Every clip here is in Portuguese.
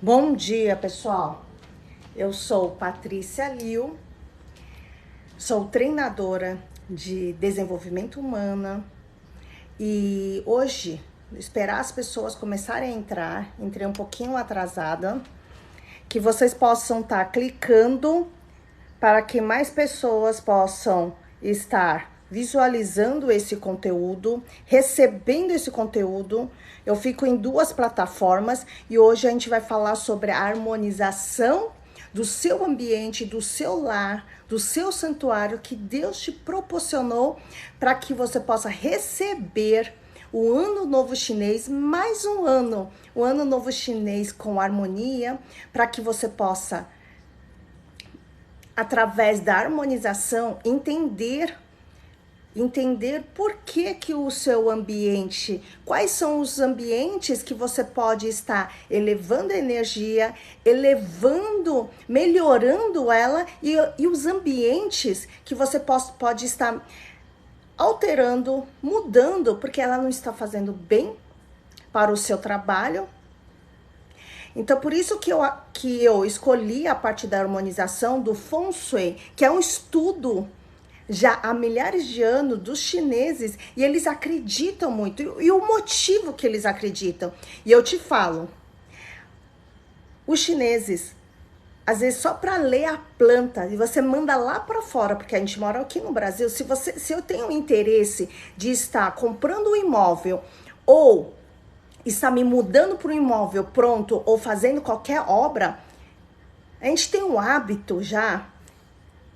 Bom dia, pessoal. Eu sou Patrícia Liu, sou treinadora de desenvolvimento humano e hoje, esperar as pessoas começarem a entrar, entrei um pouquinho atrasada, que vocês possam estar clicando para que mais pessoas possam estar visualizando esse conteúdo, recebendo esse conteúdo. Eu fico em duas plataformas e hoje a gente vai falar sobre a harmonização do seu ambiente, do seu lar, do seu santuário que Deus te proporcionou para que você possa receber o Ano Novo Chinês, mais um ano, o Ano Novo Chinês com harmonia, para que você possa, através da harmonização, entender por que o seu ambiente, quais são os ambientes que você pode estar elevando a energia, elevando, melhorando ela e os ambientes que você pode estar alterando, mudando, porque ela não está fazendo bem para o seu trabalho. Então, por isso que eu escolhi a parte da harmonização do Feng Shui, que é um estudo já há milhares de anos dos chineses, e eles acreditam muito, e o motivo que eles acreditam. E eu te falo, os chineses, às vezes só para ler a planta, e você manda lá para fora, porque a gente mora aqui no Brasil, se eu tenho interesse de estar comprando um imóvel, ou está me mudando para um imóvel pronto, ou fazendo qualquer obra, a gente tem um hábito já,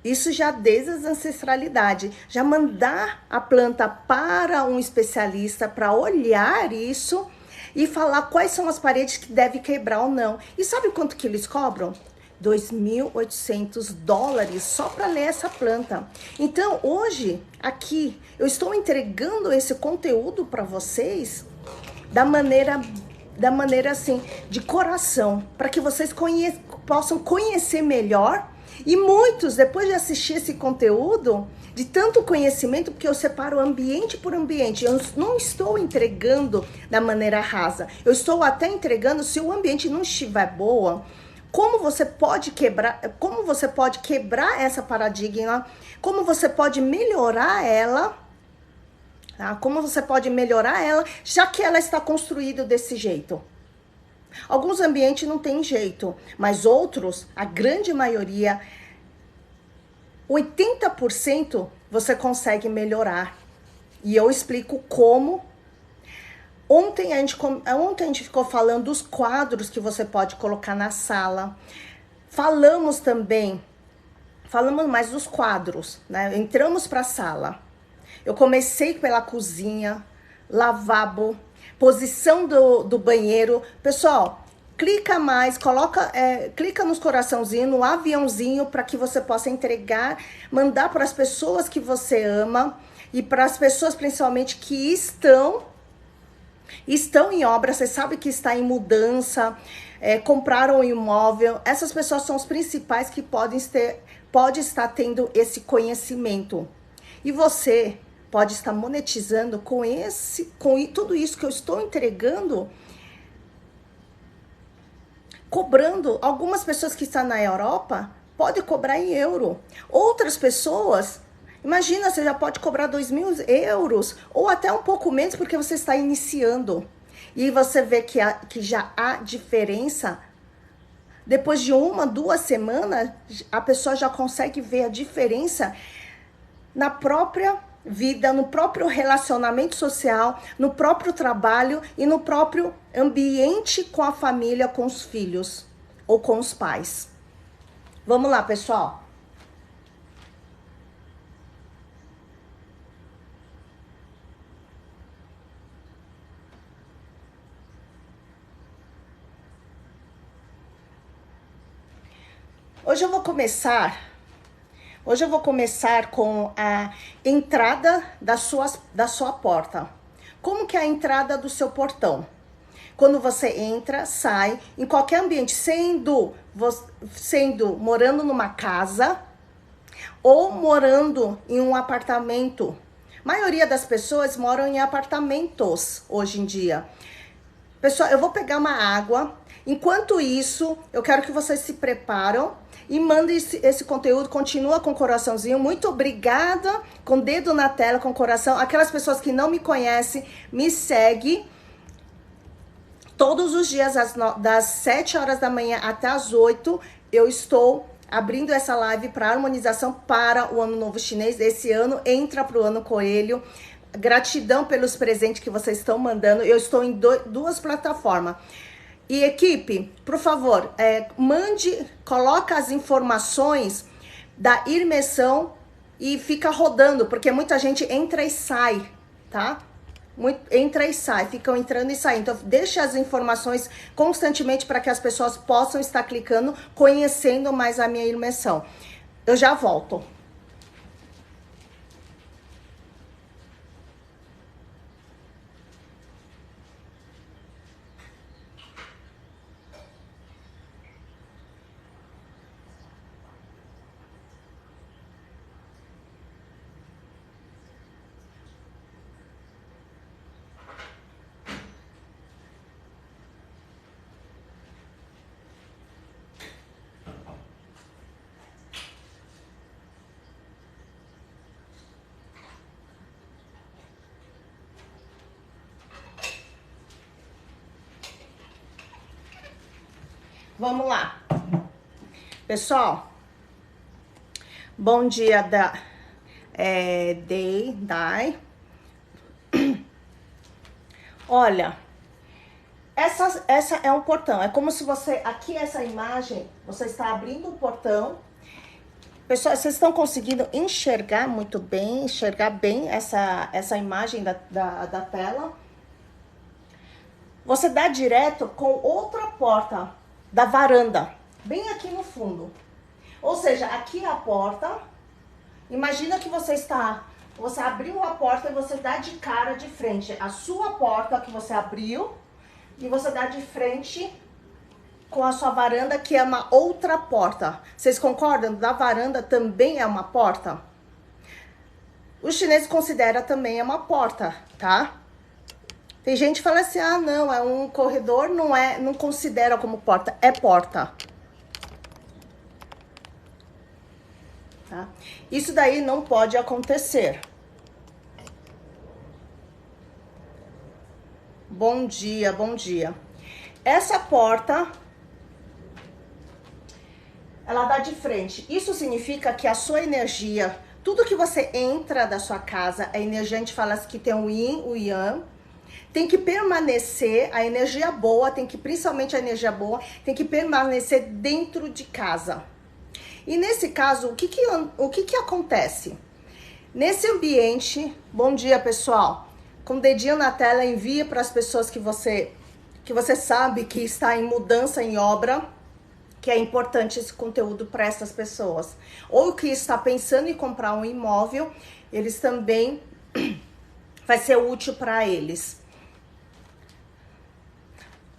isso já desde a ancestralidade, já mandar a planta para um especialista para olhar isso e falar quais são as paredes que deve quebrar ou não. E sabe quanto que eles cobram? $2.800 só para ler essa planta. Então, hoje, aqui, eu estou entregando esse conteúdo para vocês da maneira assim, de coração, para que vocês possam conhecer melhor. E muitos, depois de assistir esse conteúdo, de tanto conhecimento, porque eu separo ambiente por ambiente, eu não estou entregando da maneira rasa, eu estou até entregando, se o ambiente não estiver boa, como você pode quebrar essa paradigma, como você pode melhorar ela, tá? Como você pode melhorar ela, já que ela está construída desse jeito. Alguns ambientes não tem jeito, mas outros, a grande maioria, 80% você consegue melhorar. E eu explico como. Ontem a gente ficou falando dos quadros que você pode colocar na sala. Falamos mais dos quadros, né? Entramos para a sala. Eu comecei pela cozinha, lavabo, posição do banheiro. Pessoal, clica mais, clica nos coraçãozinhos, no aviãozinho, para que você possa entregar, mandar para as pessoas que você ama e para as pessoas principalmente que estão em obra. Você sabe que está em mudança, compraram um imóvel. Essas pessoas são os principais que pode estar tendo esse conhecimento. E você pode estar monetizando com tudo isso que eu estou entregando, cobrando. Algumas pessoas que estão na Europa podem cobrar em euro. Outras pessoas, imagina, você já pode cobrar 2.000 euros ou até um pouco menos, porque você está iniciando. E você vê que já há diferença. Depois de 1-2 semanas, a pessoa já consegue ver a diferença na própria vida, no próprio relacionamento social, no próprio trabalho e no próprio ambiente com a família, com os filhos ou com os pais. Vamos lá, pessoal. Hoje eu vou começar com a entrada da sua porta. Como que é a entrada do seu portão? Quando você entra, sai, em qualquer ambiente, sendo morando numa casa ou morando em um apartamento. A maioria das pessoas moram em apartamentos hoje em dia. Pessoal, eu vou pegar uma água Enquanto isso, eu quero que vocês se preparam e mandem esse conteúdo, continua com coraçãozinho. Muito obrigada, com dedo na tela, com coração. Aquelas pessoas que não me conhecem, me segue. Todos os dias, das 7 horas da manhã até as 8, eu estou abrindo essa live para harmonização para o Ano Novo Chinês. Esse ano entra para o Ano Coelho. Gratidão pelos presentes que vocês estão mandando. Eu estou em duas plataformas. E equipe, por favor, coloca as informações da imersão e fica rodando, porque muita gente entra e sai, tá? Entra e sai, ficam entrando e saindo. Então, deixe as informações constantemente para que as pessoas possam estar clicando, conhecendo mais a minha imersão. Eu já volto. Vamos lá. Pessoal, bom dia Dai. Olha, essa é um portão. É como se você, aqui essa imagem, você está abrindo um portão. Pessoal, vocês estão conseguindo enxergar muito bem, essa imagem da tela? Você dá direto com outra porta da varanda, bem aqui no fundo. Ou seja, aqui é a porta. Imagina que você abriu a porta e você dá de cara de frente. A sua porta que você abriu e você dá de frente com a sua varanda, que é uma outra porta. Vocês concordam? Da varanda também é uma porta? O chinês considera também uma porta, tá? Tem gente que fala assim, ah, não, é um corredor, não considera como porta, é porta. Tá? Isso daí não pode acontecer. Bom dia, bom dia. Essa porta, ela dá de frente. Isso significa que a sua energia, tudo que você entra da sua casa, a energia, a gente fala que tem o yin, o yang, tem que permanecer, a energia boa, principalmente a energia boa, tem que permanecer dentro de casa. E nesse caso, o que acontece? Nesse ambiente, bom dia pessoal, com o dedinho na tela, envia para as pessoas que você sabe que está em mudança, em obra, que é importante esse conteúdo para essas pessoas. Ou que está pensando em comprar um imóvel, eles também vai ser útil para eles.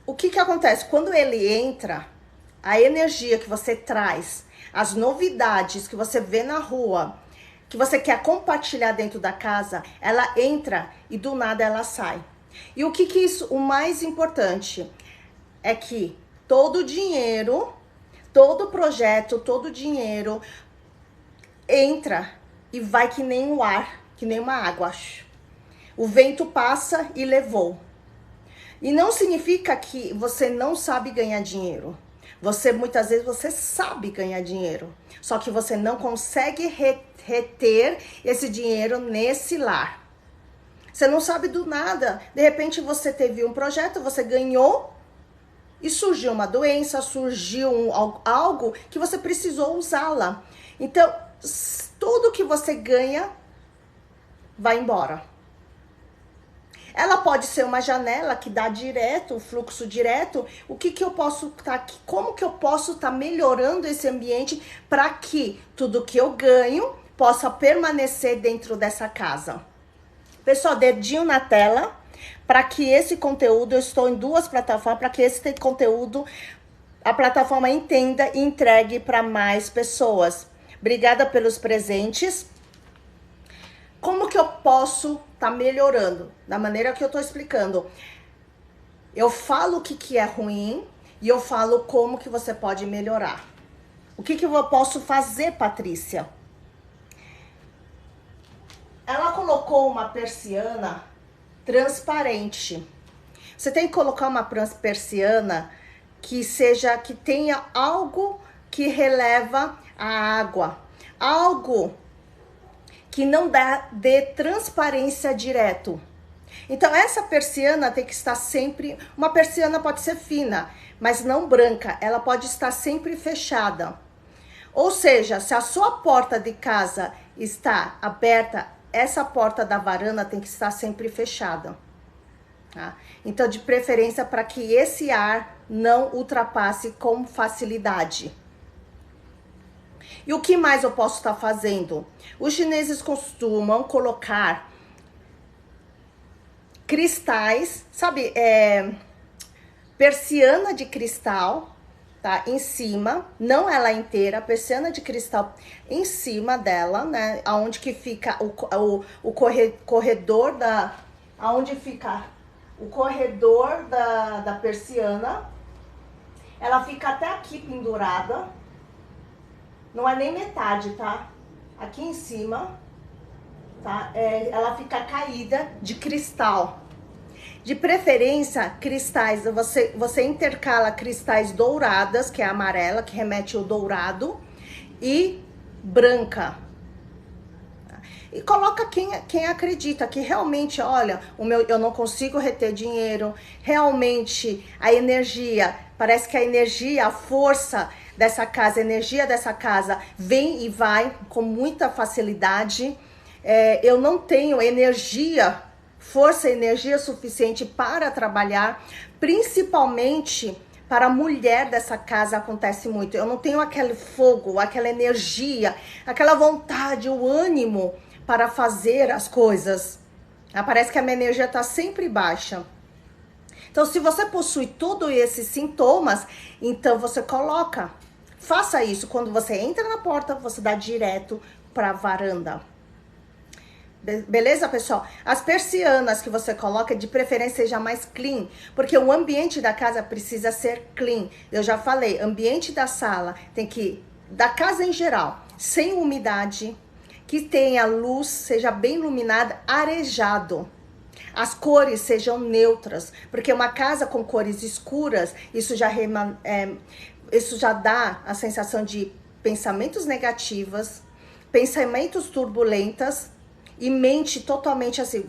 O que acontece? Quando ele entra, a energia que você traz, as novidades que você vê na rua, que você quer compartilhar dentro da casa, ela entra e do nada ela sai. E o mais importante é que todo dinheiro, todo projeto, todo dinheiro entra e vai que nem o ar, que nem uma água. O vento passa e levou. E não significa que você não sabe ganhar dinheiro. Muitas vezes você sabe ganhar dinheiro, só que você não consegue reter esse dinheiro nesse lar. Você não sabe do nada. De repente você teve um projeto, você ganhou e surgiu uma doença, surgiu algo que você precisou usá-la. Então, tudo que você ganha vai embora. Ela pode ser uma janela que dá direto, o fluxo direto. Como que eu posso estar melhorando esse ambiente para que tudo que eu ganho possa permanecer dentro dessa casa? Pessoal, dedinho na tela, para que esse conteúdo, eu estou em duas plataformas, para que esse conteúdo, a plataforma entenda e entregue para mais pessoas. Obrigada pelos presentes. Como que eu posso estar melhorando? Da maneira que eu estou explicando. Eu falo o que é ruim e eu falo como que você pode melhorar. O que eu posso fazer, Patrícia? Ela colocou uma persiana transparente. Você tem que colocar uma persiana que tenha algo que releva a água, algo que não dê transparência direto. Então essa persiana tem que estar sempre, uma persiana pode ser fina, mas não branca, ela pode estar sempre fechada. Ou seja, se a sua porta de casa está aberta, essa porta da varanda tem que estar sempre fechada. Tá? Então, de preferência para que esse ar não ultrapasse com facilidade. E o que mais eu posso estar fazendo? Os chineses costumam colocar cristais, sabe, persiana de cristal, tá, em cima, não ela inteira, persiana de cristal em cima dela, né, aonde que fica o corredor aonde fica o corredor da persiana, ela fica até aqui pendurada, não é nem metade, tá, aqui em cima, tá, ela fica caída de cristal. De preferência, cristais, você intercala cristais douradas, que é a amarela, que remete ao dourado, e branca. E coloca quem acredita que realmente, olha, eu não consigo reter dinheiro, realmente a energia, parece que a energia, a força dessa casa, a energia dessa casa vem e vai com muita facilidade. Eu não tenho força e energia suficiente para trabalhar, principalmente para a mulher dessa casa acontece muito. Eu não tenho aquele fogo, aquela energia, aquela vontade, o ânimo para fazer as coisas. Parece que a minha energia está sempre baixa. Então, se você possui todos esses sintomas, então você faça isso. Quando você entra na porta, você dá direto para a varanda. Beleza, pessoal? As persianas que você coloca, de preferência, seja mais clean, porque o ambiente da casa precisa ser clean. Eu já falei, ambiente da sala da casa em geral, sem umidade, que tenha luz, seja bem iluminada, arejado. As cores sejam neutras, porque uma casa com cores escuras, isso já dá a sensação de pensamentos negativos, pensamentos turbulentos, e mente totalmente assim,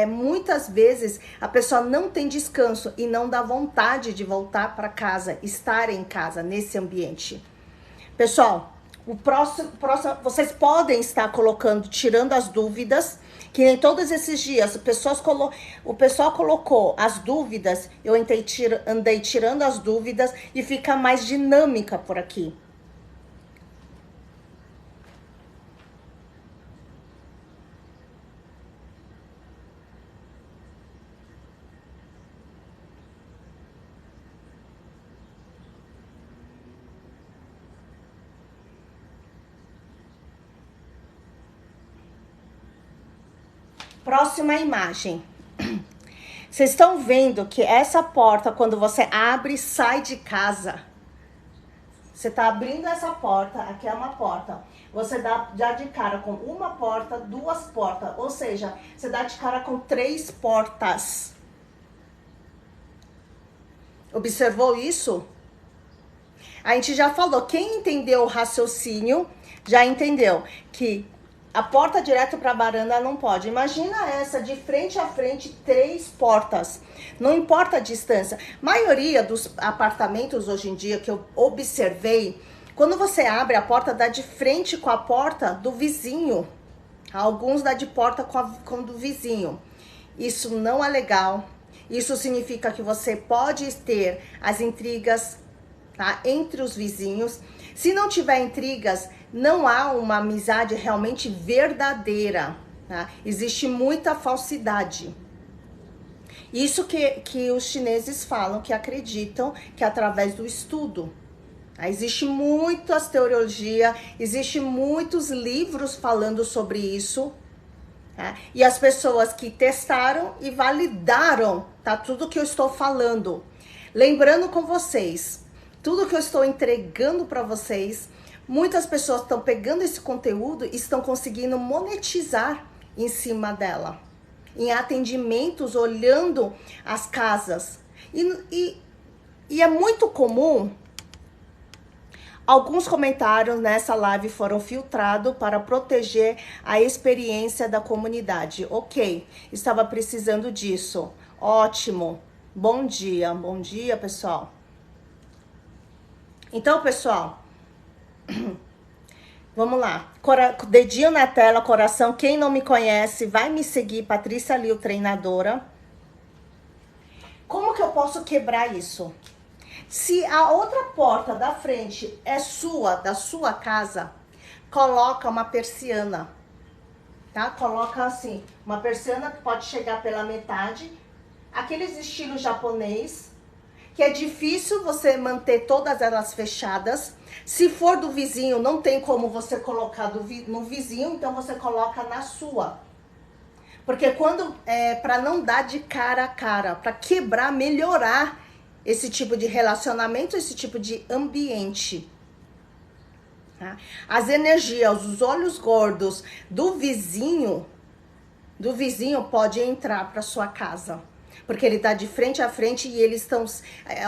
muitas vezes a pessoa não tem descanso e não dá vontade de voltar para casa, estar em casa, nesse ambiente. Pessoal, o próximo vocês podem estar tirando as dúvidas, que nem todos esses dias, o pessoal colocou as dúvidas, eu andei tirando as dúvidas e fica mais dinâmica por aqui. Próxima imagem. Vocês estão vendo que essa porta, quando você abre e sai de casa, você tá abrindo essa porta, aqui é uma porta, você dá de cara com uma porta, duas portas, ou seja, você dá de cara com 3 portas. Observou isso? A gente já falou, quem entendeu o raciocínio, já entendeu que a porta direto para a varanda não pode. Imagina essa, de frente a frente, 3 portas. Não importa a distância. A maioria dos apartamentos hoje em dia que eu observei, quando você abre a porta, dá de frente com a porta do vizinho. Alguns dá de porta com do vizinho. Isso não é legal. Isso significa que você pode ter as intrigas, tá, entre os vizinhos. Se não tiver intrigas, não há uma amizade realmente verdadeira, tá? Existe muita falsidade. Isso que os chineses falam, que acreditam que é através do estudo. Tá? Existe muitas teorias, existe muitos livros falando sobre isso. Tá? E as pessoas que testaram e validaram, tá, tudo que eu estou falando. Lembrando com vocês, tudo que eu estou entregando para vocês, muitas pessoas estão pegando esse conteúdo e estão conseguindo monetizar em cima dela. Em atendimentos, olhando as casas. E é muito comum, alguns comentários nessa live foram filtrados para proteger a experiência da comunidade. Ok, estava precisando disso. Ótimo. Bom dia, pessoal. Então, pessoal, vamos lá. Dedinho na tela, coração. Quem não me conhece, vai me seguir, Patrícia Liu, treinadora. Como que eu posso quebrar isso? Se a outra porta da frente é sua, da sua casa, coloca uma persiana, tá? Coloca assim, uma persiana que pode chegar pela metade, aqueles estilos japonês, que é difícil você manter todas elas fechadas. Se for do vizinho, não tem como você colocar no vizinho, então você coloca na sua. Porque quando para não dar de cara a cara, para quebrar, melhorar esse tipo de relacionamento, esse tipo de ambiente. Tá? As energias, os olhos gordos do vizinho pode entrar para sua casa. Porque ele está de frente a frente e eles estão...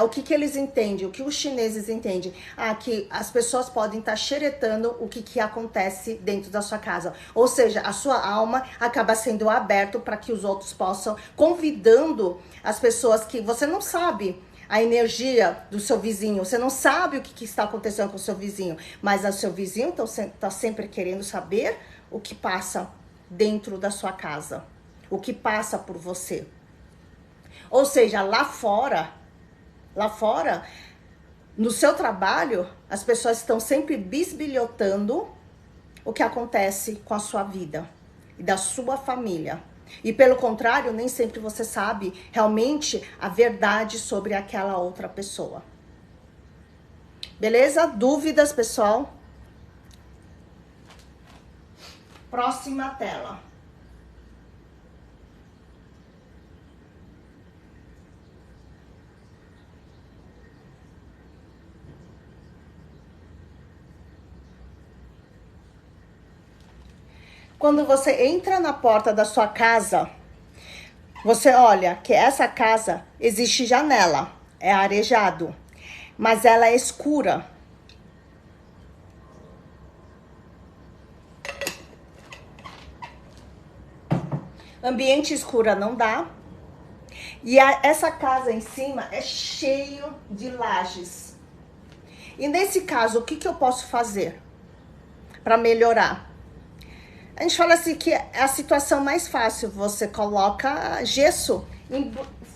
o que eles entendem? O que os chineses entendem? Que as pessoas podem estar xeretando o que acontece dentro da sua casa. Ou seja, a sua alma acaba sendo aberta para que os outros possam... Convidando as pessoas que você não sabe a energia do seu vizinho. Você não sabe o que está acontecendo com o seu vizinho. Mas o seu vizinho está sempre querendo saber o que passa dentro da sua casa. O que passa por você. Ou seja, lá fora, no seu trabalho, as pessoas estão sempre bisbilhotando o que acontece com a sua vida e da sua família. E pelo contrário, nem sempre você sabe realmente a verdade sobre aquela outra pessoa. Beleza? Dúvidas, pessoal? Próxima tela. Quando você entra na porta da sua casa, você olha que essa casa existe janela, é arejado, mas ela é escura. Ambiente escura não dá. E essa casa em cima é cheio de lajes. E nesse caso, o que eu posso fazer para melhorar? A gente fala assim que é a situação mais fácil. Você coloca gesso,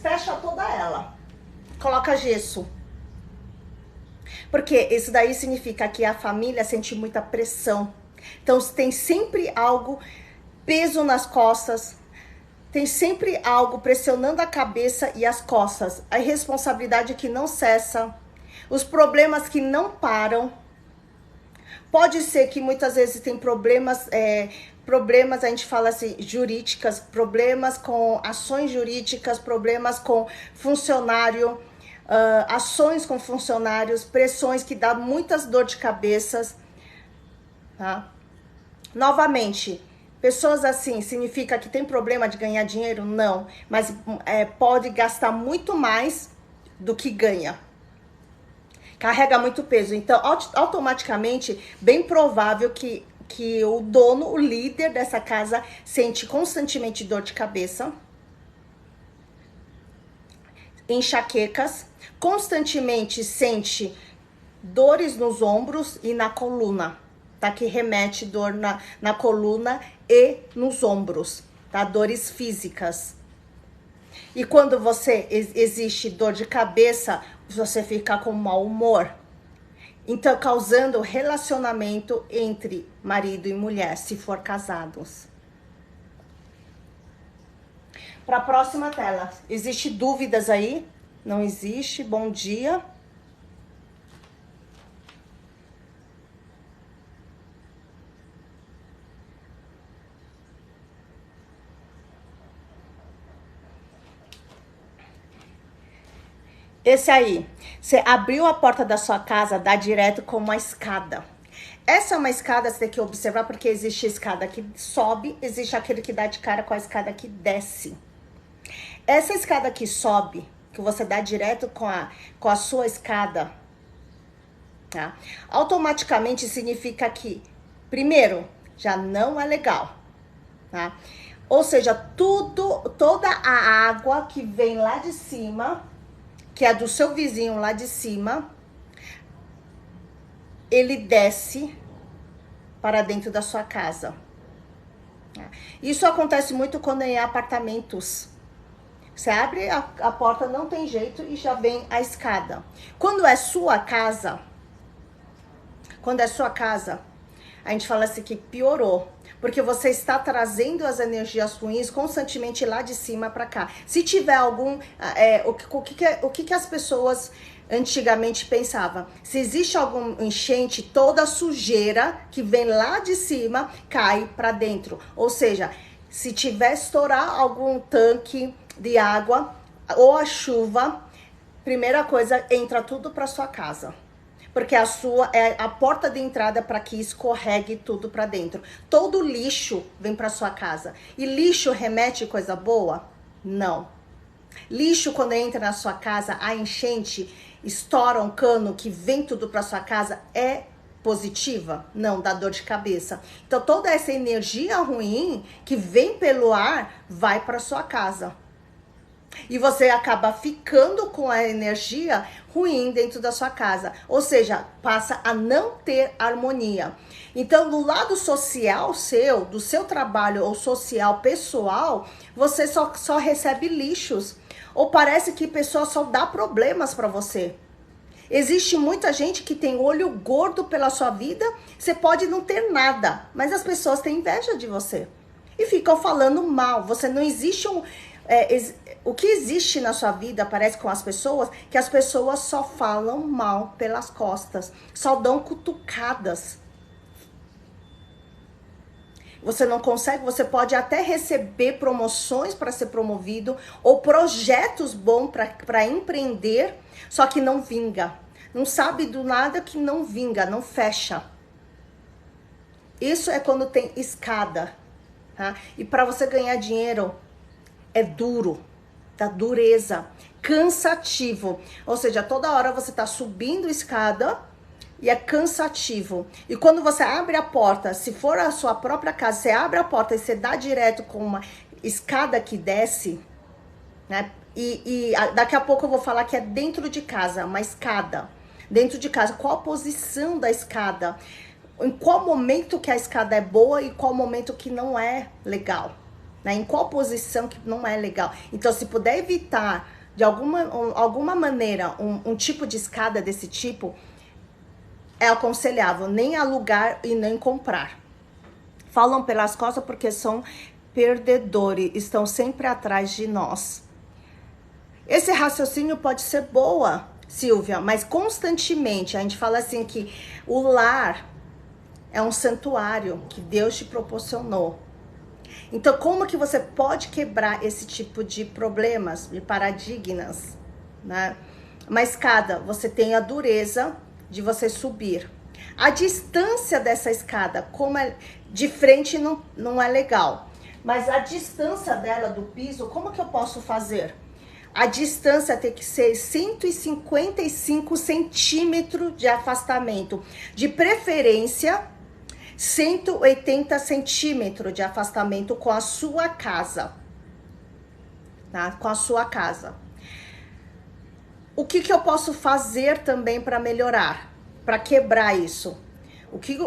fecha toda ela. Coloca gesso. Porque isso daí significa que a família sente muita pressão. Então tem sempre algo, peso nas costas. Tem sempre algo pressionando a cabeça e as costas. A irresponsabilidade que não cessa. Os problemas que não param. Pode ser que muitas vezes tem problemas, a gente fala assim, jurídicas, problemas com ações jurídicas, problemas com funcionário, ações com funcionários, pressões que dão muitas dor de cabeça, tá? Novamente, pessoas assim, significa que tem problema de ganhar dinheiro? Não, mas pode gastar muito mais do que ganha. Carrega muito peso, então automaticamente, bem provável que o dono, o líder dessa casa, sente constantemente dor de cabeça, enxaquecas, constantemente sente dores nos ombros e na coluna, tá? Que remete dor na coluna e nos ombros, tá? Dores físicas. E quando existe dor de cabeça, você fica com mau humor. Então, causando relacionamento entre marido e mulher, se for casados. Para a próxima tela. Existe dúvidas aí? Não existe? Bom dia. Esse aí, você abriu a porta da sua casa, dá direto com uma escada. Essa é uma escada, você tem que observar, porque existe a escada que sobe, existe aquele que dá de cara com a escada que desce. Essa escada que sobe, que você dá direto com a sua escada, tá? Automaticamente significa que, primeiro, já não é legal, tá? Ou seja, toda a água que vem lá de cima, que é do seu vizinho lá de cima, ele desce para dentro da sua casa. Isso acontece muito quando é em apartamentos. Você abre a porta, não tem jeito, e já vem a escada. Quando é sua casa, a gente fala assim que piorou. Porque você está trazendo as energias ruins constantemente lá de cima para cá. Se tiver algum... o que as pessoas antigamente pensavam? Se existe algum enchente, toda a sujeira que vem lá de cima cai para dentro. Ou seja, se tiver estourar algum tanque de água ou a chuva, primeira coisa, entra tudo para sua casa. Porque a sua é a porta de entrada para que escorregue tudo para dentro. Todo lixo vem para sua casa. E lixo remete coisa boa? Não. Lixo, quando entra na sua casa, a enchente, estoura um cano que vem tudo para sua casa, é positiva? Não, dá dor de cabeça. Então toda essa energia ruim que vem pelo ar vai para sua casa. E você acaba ficando com a energia ruim dentro da sua casa. Ou seja, passa a não ter harmonia. Então, no lado social seu, do seu trabalho ou social pessoal, você só recebe lixos. Ou parece que a pessoa só dá problemas para você. Existe muita gente que tem olho gordo pela sua vida. Você pode não ter nada, mas as pessoas têm inveja de você. E ficam falando mal. Você não existe um... o que existe na sua vida, parece com as pessoas, que as pessoas só falam mal pelas costas, só dão cutucadas. Você não consegue, você pode até receber promoções para ser promovido, ou projetos bons para empreender, só que não vinga. Não sabe do nada que não vinga, não fecha. Isso é quando tem escada, tá? E para você ganhar dinheiro, é duro, da dureza, cansativo. Ou seja, toda hora você tá subindo escada e é cansativo. E quando você abre a porta, se for a sua própria casa, você abre a porta e você dá direto com uma escada que desce, né? E daqui a pouco eu vou falar que é dentro de casa, uma escada. Dentro de casa, qual a posição da escada? Em qual momento que a escada é boa e qual momento que não é legal? Em qual posição que não é legal. Então, se puder evitar, de alguma maneira, um tipo de escada desse tipo, é aconselhável nem alugar e nem comprar. Falam pelas costas porque são perdedores, estão sempre atrás de nós. Esse raciocínio pode ser boa, Silvia, mas constantemente, a gente fala assim que o lar é um santuário que Deus te proporcionou. Então, como que você pode quebrar esse tipo de problemas, de paradigmas, né? Uma escada, você tem a dureza de você subir. A distância dessa escada, como é de frente, não é legal. Mas a distância dela do piso, como que eu posso fazer? A distância tem que ser 155 centímetros de afastamento. De preferência, 180 centímetros de afastamento com a sua casa, tá? Com a sua casa. O que eu posso fazer também para melhorar, para quebrar isso?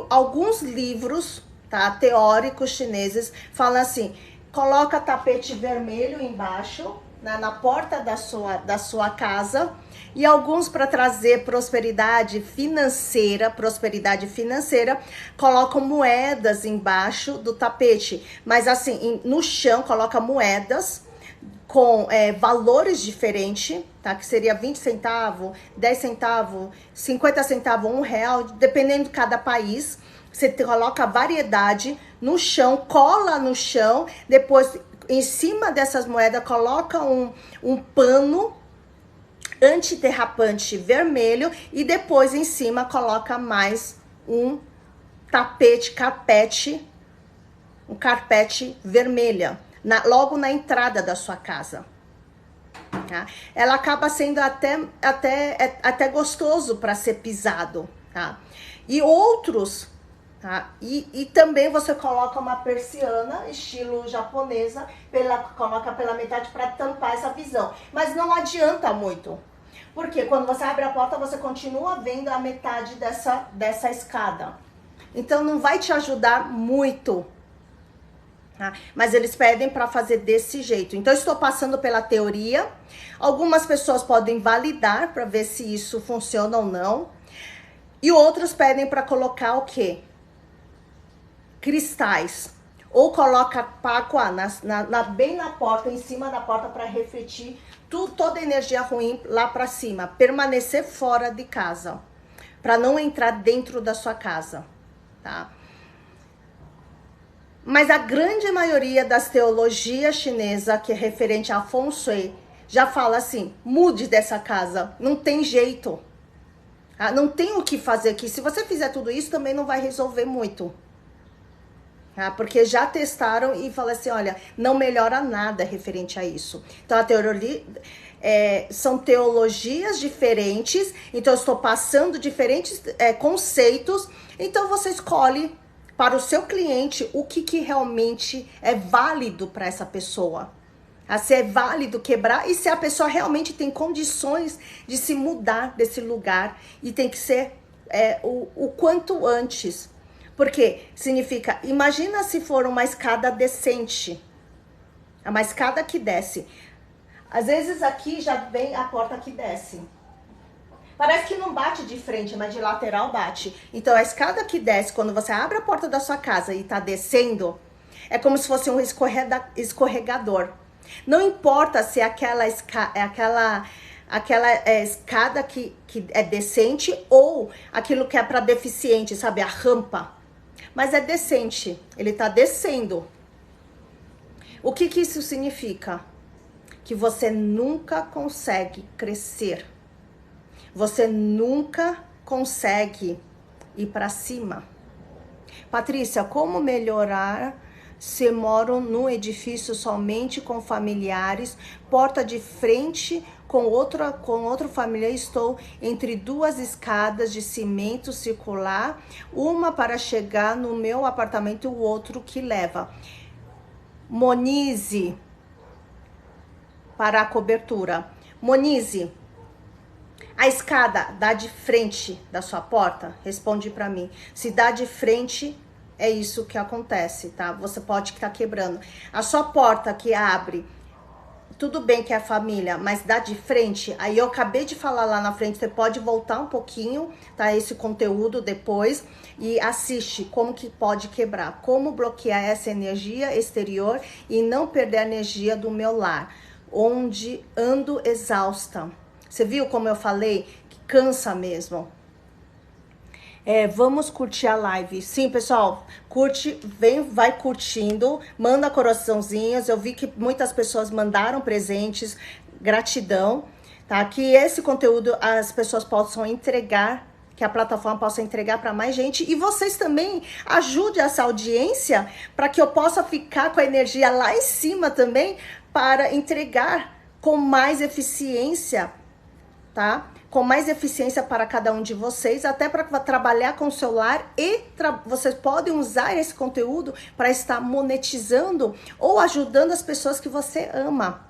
Alguns livros, tá, teóricos chineses falam assim: coloca tapete vermelho embaixo, na porta da sua casa, e alguns para trazer prosperidade financeira, colocam moedas embaixo do tapete, mas assim, no chão coloca moedas com valores diferentes, tá? Que seria 20 centavos, 10 centavos, 50 centavos, R$1, dependendo de cada país. Você coloca variedade no chão, cola no chão, depois em cima dessas moedas coloca um pano antiderrapante vermelho e depois em cima coloca mais um carpete vermelha, logo na entrada da sua casa. Tá? Ela acaba sendo até gostoso para ser pisado, tá? E outros, tá? E também você coloca uma persiana, estilo japonesa, coloca pela metade para tampar essa visão. Mas não adianta muito, porque quando você abre a porta, você continua vendo a metade dessa escada. Então não vai te ajudar muito. Tá? Mas eles pedem para fazer desse jeito. Então, eu estou passando pela teoria. Algumas pessoas podem validar para ver se isso funciona ou não. E outros pedem para colocar o quê? Cristais. Ou coloca páqua bem na porta, em cima da porta, para refletir toda a energia ruim lá para cima. Permanecer fora de casa. Para não entrar dentro da sua casa. Tá? Mas a grande maioria das teologias chinesas, que é referente a Feng Shui, já fala assim, mude dessa casa, não tem jeito. Ah, não tem o que fazer aqui. Se você fizer tudo isso, também não vai resolver muito. Ah, porque já testaram e falaram assim, olha, não melhora nada referente a isso. Então, a teoria... são teologias diferentes, então eu estou passando diferentes conceitos, então você escolhe para o seu cliente o que realmente é válido para essa pessoa. Se é válido quebrar e se a pessoa realmente tem condições de se mudar desse lugar e tem que ser o quanto antes. Porque significa, imagina se for uma escada descente, uma escada que desce. Às vezes aqui já vem a porta que desce. Parece que não bate de frente, mas de lateral bate. Então, a escada que desce, quando você abre a porta da sua casa e tá descendo, é como se fosse um escorregador. Não importa se aquela escada que é decente ou aquilo que é para deficiente, sabe? A rampa. Mas é decente, ele tá descendo. O que isso significa? Que você nunca consegue crescer. Você nunca consegue ir para cima. Patrícia, como melhorar se moro num edifício somente com familiares, porta de frente com outro familiar, estou entre duas escadas de cimento circular, uma para chegar no meu apartamento e o outro que leva. Monize, para a cobertura. Monize, a escada dá de frente da sua porta? Responde para mim. Se dá de frente, é isso que acontece, tá? Você pode estar quebrando. A sua porta que abre, tudo bem que é a família, mas dá de frente. Aí eu acabei de falar lá na frente, você pode voltar um pouquinho, tá? Esse conteúdo depois e assiste como que pode quebrar. Como bloquear essa energia exterior e não perder a energia do meu lar, onde ando exausta. Você viu como eu falei? Que cansa mesmo. Vamos curtir a live. Sim, pessoal, curte, vai curtindo, manda coraçãozinhos. Eu vi que muitas pessoas mandaram presentes, gratidão, tá? Que esse conteúdo as pessoas possam entregar, que a plataforma possa entregar para mais gente. E vocês também ajudem essa audiência para que eu possa ficar com a energia lá em cima também para entregar com mais eficiência, tá? Com mais eficiência para cada um de vocês, até para trabalhar com o celular e vocês podem usar esse conteúdo para estar monetizando ou ajudando as pessoas que você ama.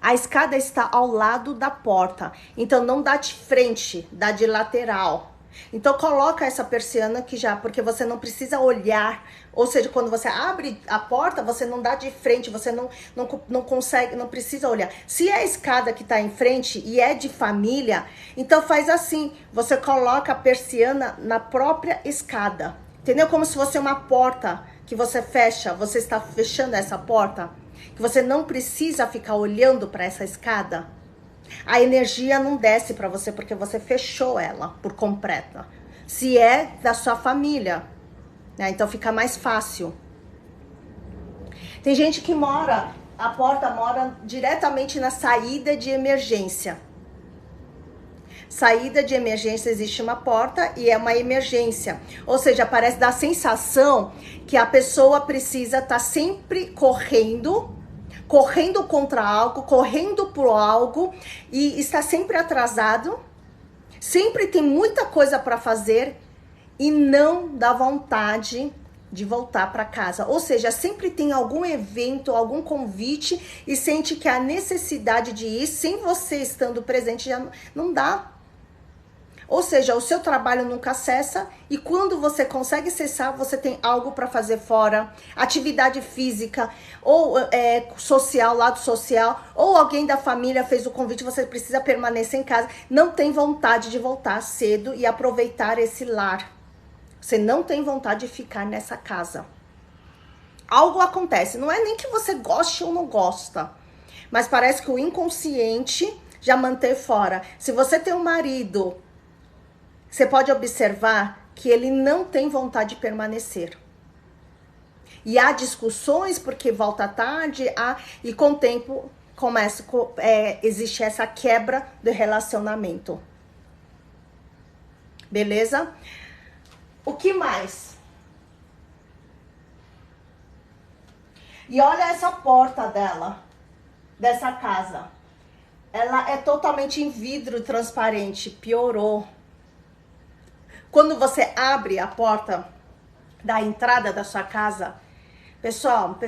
A escada está ao lado da porta, então não dá de frente, dá de lateral. Então coloca essa persiana aqui já, porque você não precisa olhar, ou seja, quando você abre a porta, você não dá de frente, você não consegue, não precisa olhar. Se é a escada que está em frente e é de família, então faz assim, você coloca a persiana na própria escada, entendeu? Como se fosse uma porta que você fecha, você está fechando essa porta, que você não precisa ficar olhando para essa escada. A energia não desce para você porque você fechou ela por completa. Se é da sua família, né? Então fica mais fácil. Tem gente que mora A porta mora diretamente na saída de emergência. Saída de emergência, existe uma porta e é uma emergência. Ou seja, parece dar a sensação que a pessoa precisa estar sempre correndo contra algo, correndo por algo e está sempre atrasado. Sempre tem muita coisa para fazer e não dá vontade de voltar para casa. Ou seja, sempre tem algum evento, algum convite e sente que a necessidade de ir sem você estando presente já não dá. Ou seja, o seu trabalho nunca cessa e quando você consegue cessar, você tem algo para fazer fora, atividade física ou social, lado social, ou alguém da família fez o convite, você precisa permanecer em casa, não tem vontade de voltar cedo e aproveitar esse lar. Você não tem vontade de ficar nessa casa. Algo acontece, não é nem que você goste ou não gosta, mas parece que o inconsciente já mantém fora. Se você tem um marido, você pode observar que ele não tem vontade de permanecer. E há discussões porque volta tarde e com o tempo existe essa quebra do relacionamento. Beleza? O que mais? E olha essa porta dela, dessa casa. Ela é totalmente em vidro transparente, piorou. Quando você abre a porta da entrada da sua casa, pessoal,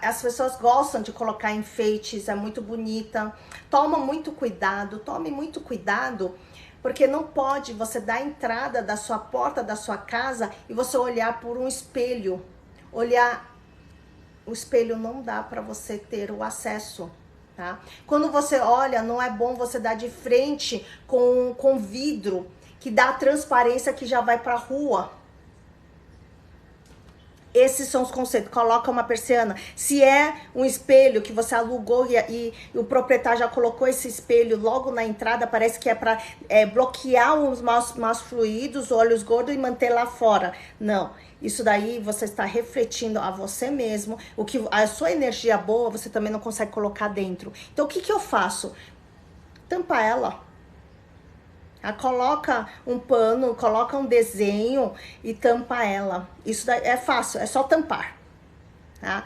as pessoas gostam de colocar enfeites, é muito bonita. Tome muito cuidado, porque não pode você dar a entrada da sua porta da sua casa e você olhar por um espelho. O espelho não dá para você ter o acesso, tá? Quando você olha, não é bom você dar de frente com vidro, que dá a transparência que já vai para a rua. Esses são os conceitos. Coloca uma persiana. Se é um espelho que você alugou e o proprietário já colocou esse espelho logo na entrada, parece que é para bloquear os maus fluidos, olhos gordos e manter lá fora. Não. Isso daí você está refletindo a você mesmo. A sua energia boa você também não consegue colocar dentro. Então o que eu faço? Tampa ela. Coloca um pano, coloca um desenho e tampa ela. Isso daí é fácil, é só tampar. Tá?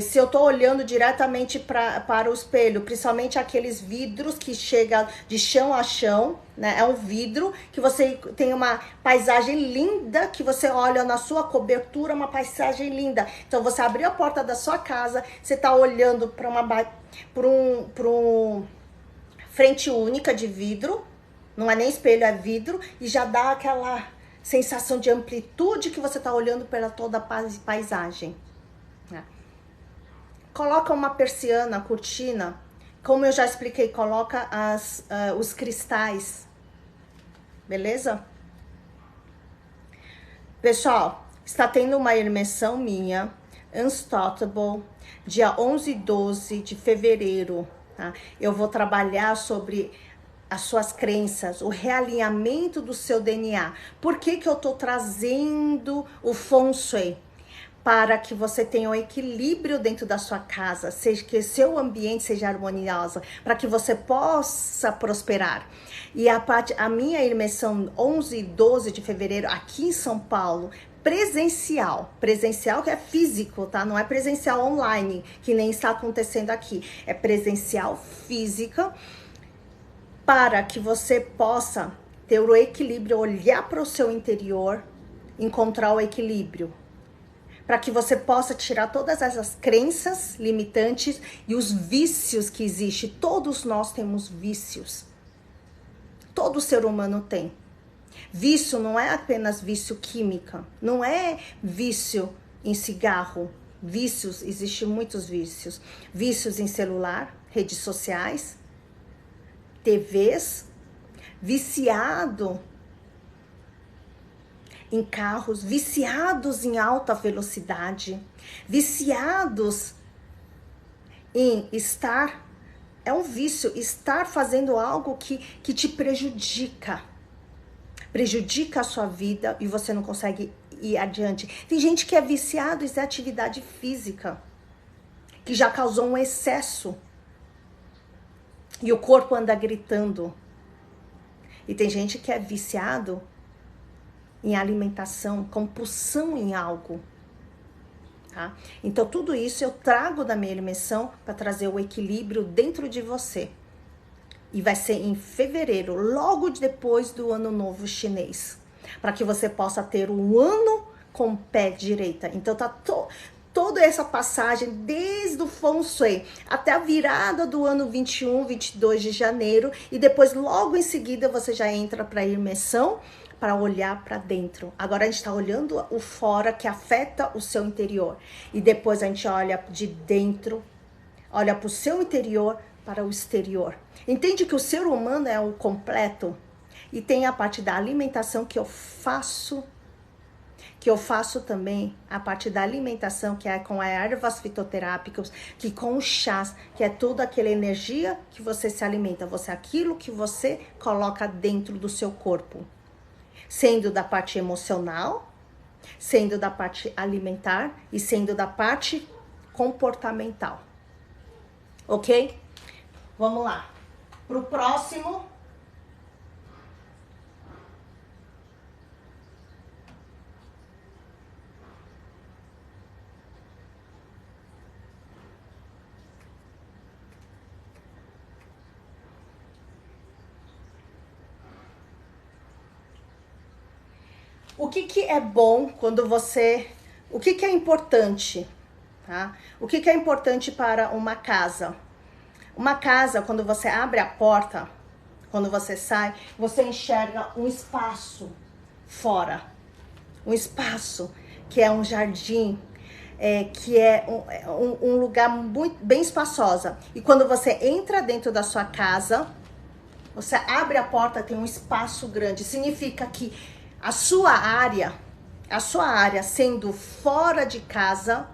Se eu tô olhando diretamente para o espelho, principalmente aqueles vidros que chegam de chão a chão, né? É um vidro que você tem uma paisagem linda, que você olha na sua cobertura, uma paisagem linda. Então você abriu a porta da sua casa, você tá olhando para um frente única de vidro. Não é nem espelho, é vidro. E já dá aquela sensação de amplitude que você está olhando pela toda a paisagem. Coloca uma persiana, cortina. Como eu já expliquei, coloca os cristais. Beleza? Pessoal, está tendo uma imersão minha, Unstoppable, dia 11 e 12 de fevereiro. Tá? Eu vou trabalhar sobre as suas crenças, o realinhamento do seu DNA. Por que eu tô trazendo o Feng Shui? Para que você tenha um equilíbrio dentro da sua casa, que seu ambiente seja harmonioso, para que você possa prosperar. E a minha imersão 11 e 12 de fevereiro aqui em São Paulo, presencial que é físico, tá? Não é presencial online, que nem está acontecendo aqui. É presencial física, para que você possa ter o equilíbrio, olhar para o seu interior, encontrar o equilíbrio. Para que você possa tirar todas essas crenças limitantes e os vícios que existem. Todos nós temos vícios. Todo ser humano tem. Vício não é apenas vício química, não é vício em cigarro. Vícios, existem muitos vícios. Vícios em celular, redes sociais, TVs, viciado em carros, viciados em alta velocidade, viciados em é um vício, estar fazendo algo que te prejudica a sua vida e você não consegue ir adiante. Tem gente que é viciado em atividade física, que já causou um excesso. E o corpo anda gritando. E tem gente que é viciado em alimentação, compulsão em algo. Tá? Então tudo isso eu trago da minha imersão para trazer o equilíbrio dentro de você. E vai ser em fevereiro, logo depois do ano novo chinês. Para que você possa ter um ano com o pé direita. Então tá toda essa passagem, desde o Feng Shui até a virada do ano 21, 22 de janeiro. E depois, logo em seguida, você já entra para a imersão, para olhar para dentro. Agora a gente está olhando o fora, que afeta o seu interior. E depois a gente olha de dentro, olha para o seu interior, para o exterior. Entende que o ser humano é o completo? E tem a parte da alimentação que eu faço também, a parte da alimentação, que é com ervas fitoterápicas, que com os chás, que é toda aquela energia que você se alimenta, aquilo que você coloca dentro do seu corpo. Sendo da parte emocional, sendo da parte alimentar e sendo da parte comportamental. Ok? Vamos lá. Pro próximo. O que é bom quando você... O que é importante, tá? O que é importante para uma casa? Uma casa, quando você abre a porta, quando você sai, você enxerga um espaço fora. Um espaço que é um jardim, que é um lugar muito, bem espaçosa. E quando você entra dentro da sua casa, você abre a porta, tem um espaço grande. Significa que a sua área sendo fora de casa,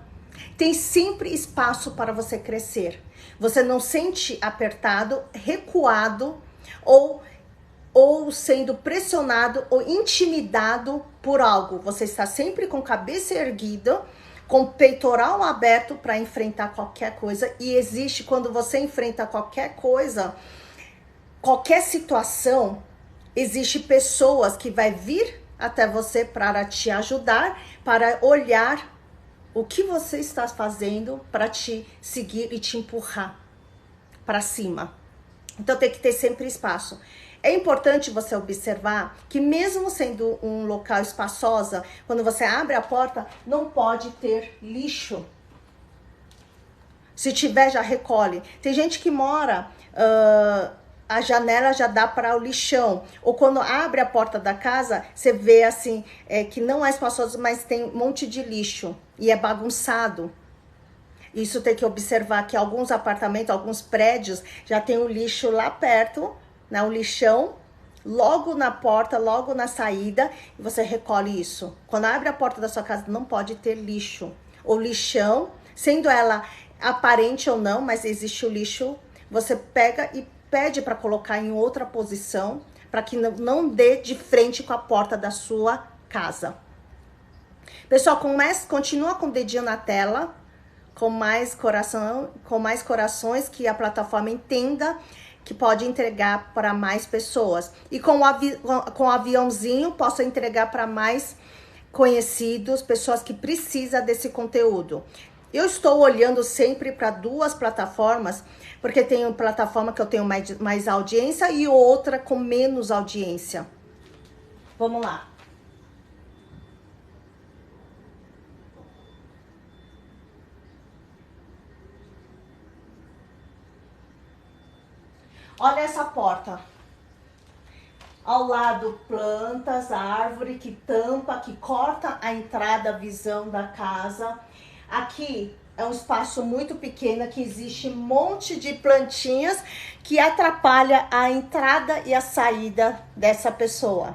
tem sempre espaço para você crescer. Você não sente apertado, recuado ou sendo pressionado ou intimidado por algo. Você está sempre com cabeça erguida, com peitoral aberto para enfrentar qualquer coisa. E existe, quando você enfrenta qualquer coisa, qualquer situação, existe pessoas que vai vir até você para te ajudar, para olhar o que você está fazendo, para te seguir e te empurrar para cima. Então tem que ter sempre espaço. É importante você observar que mesmo sendo um local espaçosa, quando você abre a porta, não pode ter lixo. Se tiver, já recolhe. Tem gente que mora... a janela já dá para o lixão. Ou quando abre a porta da casa, você vê assim, que não é espaçoso, mas tem um monte de lixo. E é bagunçado. Isso tem que observar que alguns apartamentos, alguns prédios, já tem o lixo lá perto, né, o lixão, logo na porta, logo na saída, e você recolhe isso. Quando abre a porta da sua casa, não pode ter lixo. O lixão, sendo ela aparente ou não, mas existe o lixo, você pega e pede para colocar em outra posição, para que não dê de frente com a porta da sua casa. Pessoal, continua com o dedinho na tela, com mais corações, que a plataforma entenda que pode entregar para mais pessoas. E com o aviãozinho, posso entregar para mais conhecidos, pessoas que precisam desse conteúdo. Eu estou olhando sempre para duas plataformas, porque tem uma plataforma que eu tenho mais audiência e outra com menos audiência. Vamos lá. Olha essa porta. Ao lado, plantas, árvore que tampa, que corta a entrada, a visão da casa. Aqui é um espaço muito pequeno, que existe um monte de plantinhas que atrapalha a entrada e a saída dessa pessoa.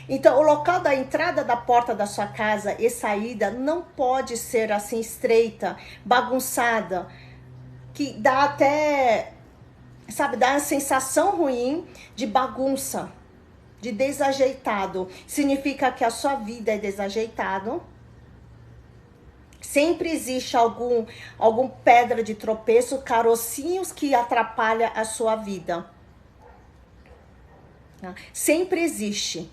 Então, o local da entrada da porta da sua casa e saída não pode ser assim estreita, bagunçada, que dá até, sabe, dá uma sensação ruim de bagunça, de desajeitado. Significa que a sua vida é desajeitada. Sempre existe algum pedra de tropeço, carocinhos que atrapalha a sua vida. Sempre existe.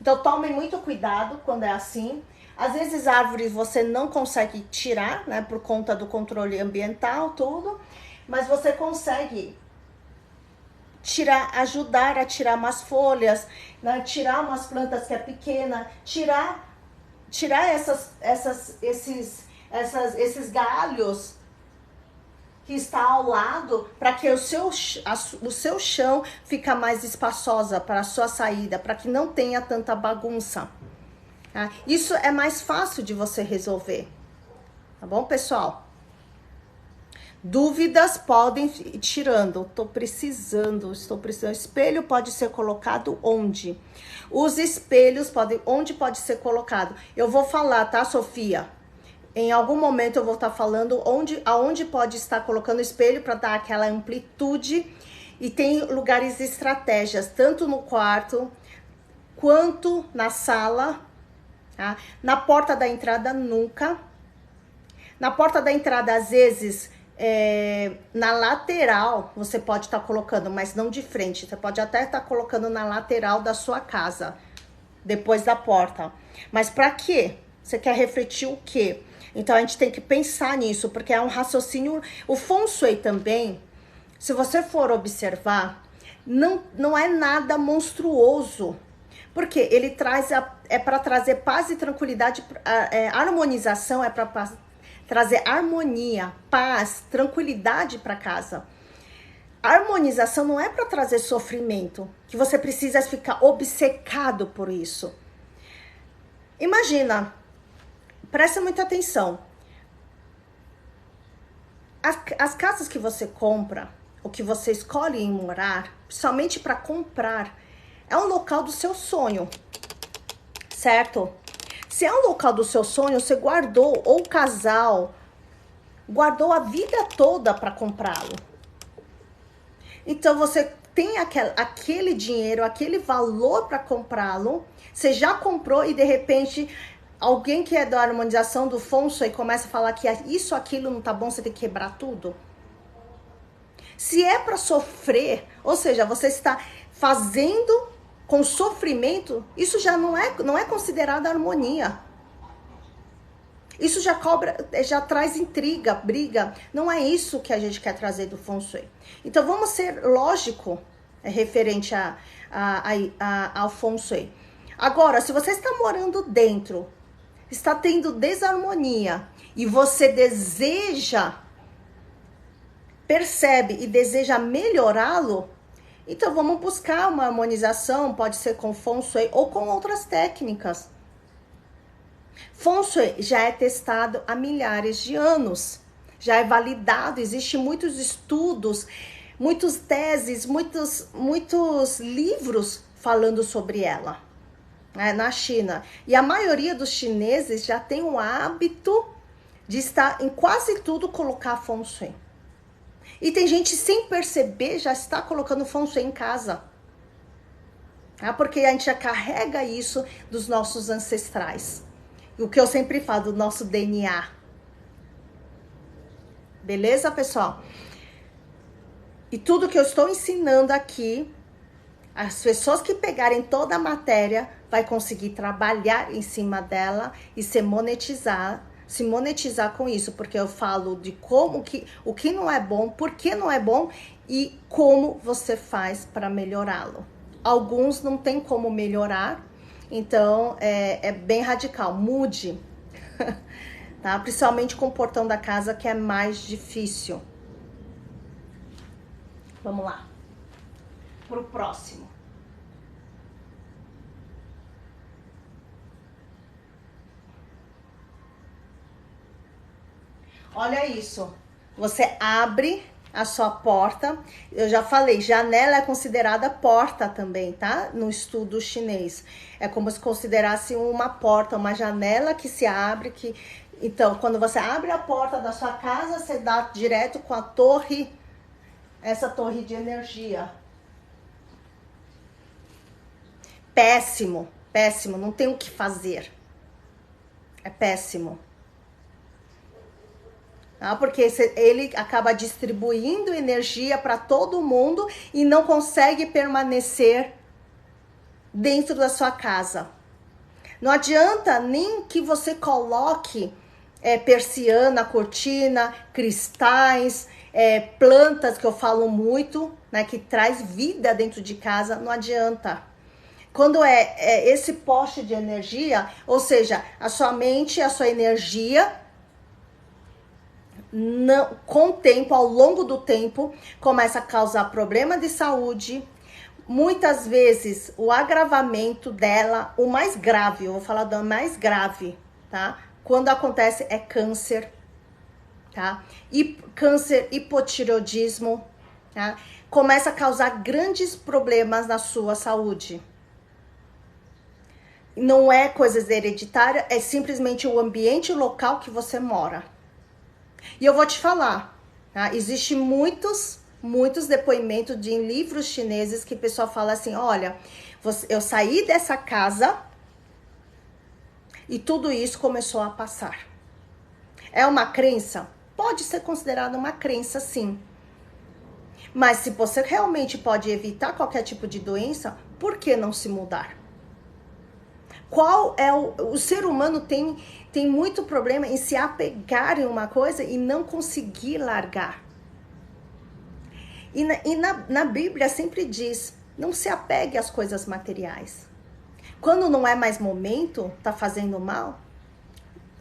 Então tome muito cuidado quando é assim. Às vezes árvores você não consegue tirar, né, por conta do controle ambiental, tudo, mas você consegue tirar, ajudar a tirar umas folhas, né, tirar umas plantas que é pequena, tirar esses galhos que está ao lado, para que o seu chão fica mais espaçosa para a sua saída, para que não tenha tanta bagunça. Tá? Isso é mais fácil de você resolver. Tá bom, pessoal? Dúvidas podem ir tirando. Estou precisando. O espelho pode ser colocado onde? Os espelhos podem... Onde pode ser colocado? Eu vou falar, tá, Sofia? Em algum momento eu vou estar falando aonde pode estar colocando o espelho para dar aquela amplitude. E tem lugares e estratégias, tanto no quarto quanto na sala. Tá? Na porta da entrada, nunca. Na porta da entrada, às vezes, na lateral, você pode estar colocando, mas não de frente. Você pode até estar colocando na lateral da sua casa, depois da porta. Mas para quê? Você quer refletir o quê? Então, a gente tem que pensar nisso, porque é um raciocínio... O Feng Shui também, se você for observar, não é nada monstruoso. Porque ele traz é para trazer paz e tranquilidade, harmonização é para trazer harmonia, paz, tranquilidade para casa. A harmonização não é para trazer sofrimento, que você precisa ficar obcecado por isso. Imagina, presta muita atenção. As casas que você compra, ou que você escolhe em morar, somente para comprar, é um local do seu sonho, certo? Se é um local do seu sonho, você guardou, ou o casal guardou a vida toda para comprá-lo. Então você tem aquele dinheiro, aquele valor para comprá-lo, você já comprou e de repente alguém que é da harmonização do Feng Shui começa a falar que isso, aquilo não tá bom, você tem que quebrar tudo. Se é para sofrer, ou seja, você está fazendo com sofrimento, isso já não é considerado harmonia. Isso já traz intriga, briga. Não é isso que a gente quer trazer do Feng Shui. Então vamos ser lógico referente ao Feng Shui. Agora, se você está morando dentro, está tendo desarmonia e você percebe e deseja melhorá-lo, então vamos buscar uma harmonização, pode ser com Feng Shui ou com outras técnicas. Feng Shui já é testado há milhares de anos, já é validado, existem muitos estudos, muitas teses, muitos livros falando sobre ela, na China. E a maioria dos chineses já tem o hábito de estar em quase tudo colocar Feng Shui. E tem gente sem perceber já está colocando Feng Shui em casa. Porque a gente já carrega isso dos nossos ancestrais. O que eu sempre falo, do nosso DNA. Beleza, pessoal? E tudo que eu estou ensinando aqui, as pessoas que pegarem toda a matéria vai conseguir trabalhar em cima dela e se monetizar com isso, porque eu falo de o que não é bom, por que não é bom e como você faz para melhorá-lo. Alguns não tem como melhorar, então é bem radical, mude, tá? Principalmente com o portão da casa, que é mais difícil. Vamos lá, pro próximo. Olha isso, você abre a sua porta, eu já falei, janela é considerada porta também, tá? No estudo chinês, é como se considerasse uma porta, uma janela que se abre, então, quando você abre a porta da sua casa, você dá direto com a torre, essa torre de energia. Péssimo, péssimo, não tem o que fazer, é péssimo. tá? Porque ele acaba distribuindo energia para todo mundo e não consegue permanecer dentro da sua casa. Não adianta nem que você coloque persiana, cortina, cristais, plantas, que eu falo muito, né, que traz vida dentro de casa, não adianta. Quando esse poste de energia, ou seja, a sua mente, a sua energia, não, com o tempo, ao longo do tempo, começa a causar problema de saúde. Muitas vezes o agravamento dela, o mais grave, eu vou falar do mais grave, tá? Quando acontece é câncer, tá? E câncer, hipotireoidismo, tá? Começa a causar grandes problemas na sua saúde. Não é coisas hereditárias, é simplesmente o ambiente local que você mora. E eu vou te falar, tá? Existe muitos depoimentos em livros chineses que o pessoal fala assim, olha, eu saí dessa casa e tudo isso começou a passar. É uma crença? Pode ser considerada uma crença, sim. Mas se você realmente pode evitar qualquer tipo de doença, por que não se mudar? Qual é o ser humano tem muito problema em se apegar em uma coisa e não conseguir largar. E na Bíblia sempre diz, não se apegue às coisas materiais. Quando não é mais momento, tá fazendo mal,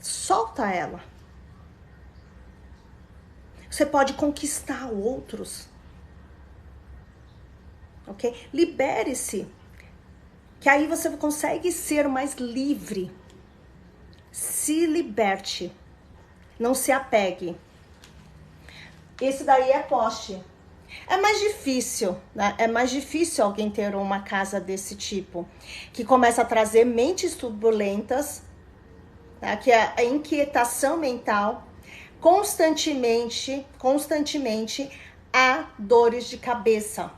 solta ela. Você pode conquistar outros. Ok? Libere-se. Que aí você consegue ser mais livre. Se liberte. Não se apegue. Esse daí é poste. É mais difícil, né? É mais difícil alguém ter uma casa desse tipo. Que começa a trazer mentes turbulentas. Tá? Que é a inquietação mental. Constantemente há dores de cabeça.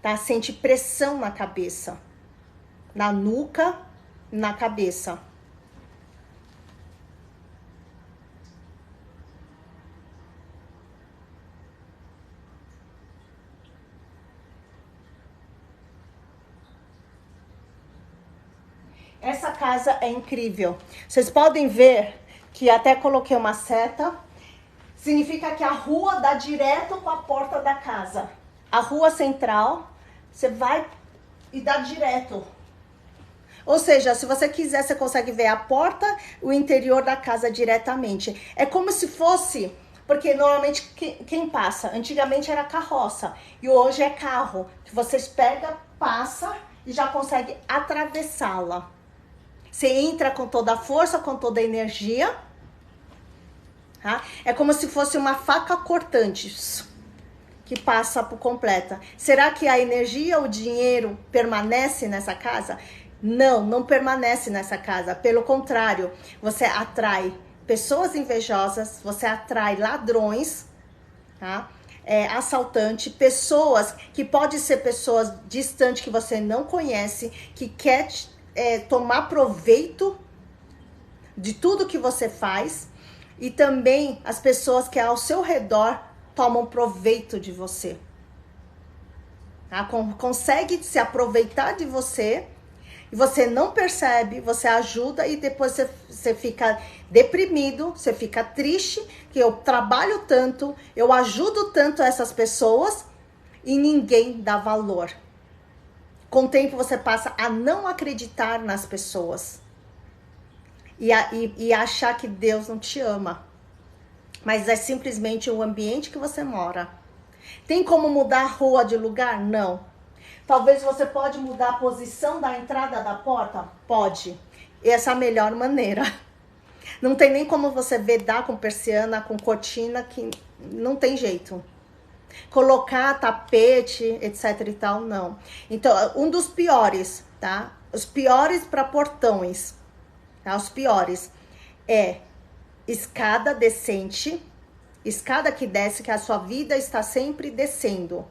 Tá? Sente pressão na cabeça. Na nuca, na cabeça. Essa casa é incrível. Vocês podem ver que até coloquei uma seta. Significa que a rua dá direto com a porta da casa. A rua central, você vai e dá direto. Ou seja, se você quiser, você consegue ver a porta, o interior da casa diretamente. É como se fosse, porque normalmente quem passa? Antigamente era carroça e hoje é carro. Que vocês pegam, passa e já consegue atravessá-la. Você entra com toda a força, com toda a energia. Tá? É como se fosse uma faca cortante que passa por completa. Será que a energia, o dinheiro permanece nessa casa? Não permanece nessa casa. Pelo contrário, você atrai pessoas invejosas, você atrai ladrões, tá? Assaltante, pessoas que podem ser pessoas distantes que você não conhece, que quer tomar proveito de tudo que você faz, e também as pessoas que ao seu redor tomam proveito de você. Tá? Consegue se aproveitar de você e você não percebe, você ajuda e depois você fica deprimido, você fica triste, que eu trabalho tanto, eu ajudo tanto essas pessoas e ninguém dá valor. Com o tempo você passa a não acreditar nas pessoas e achar que Deus não te ama. Mas é simplesmente o ambiente que você mora. Tem como mudar a rua de lugar? Não. Talvez você pode mudar a posição da entrada da porta? Pode. Essa é a melhor maneira. Não tem nem como você vedar com persiana, com cortina, que não tem jeito. Colocar tapete, etc e tal, não. Então, um dos piores, tá? Os piores para portões, tá? Os piores é escada descente, escada que desce, que a sua vida está sempre descendo.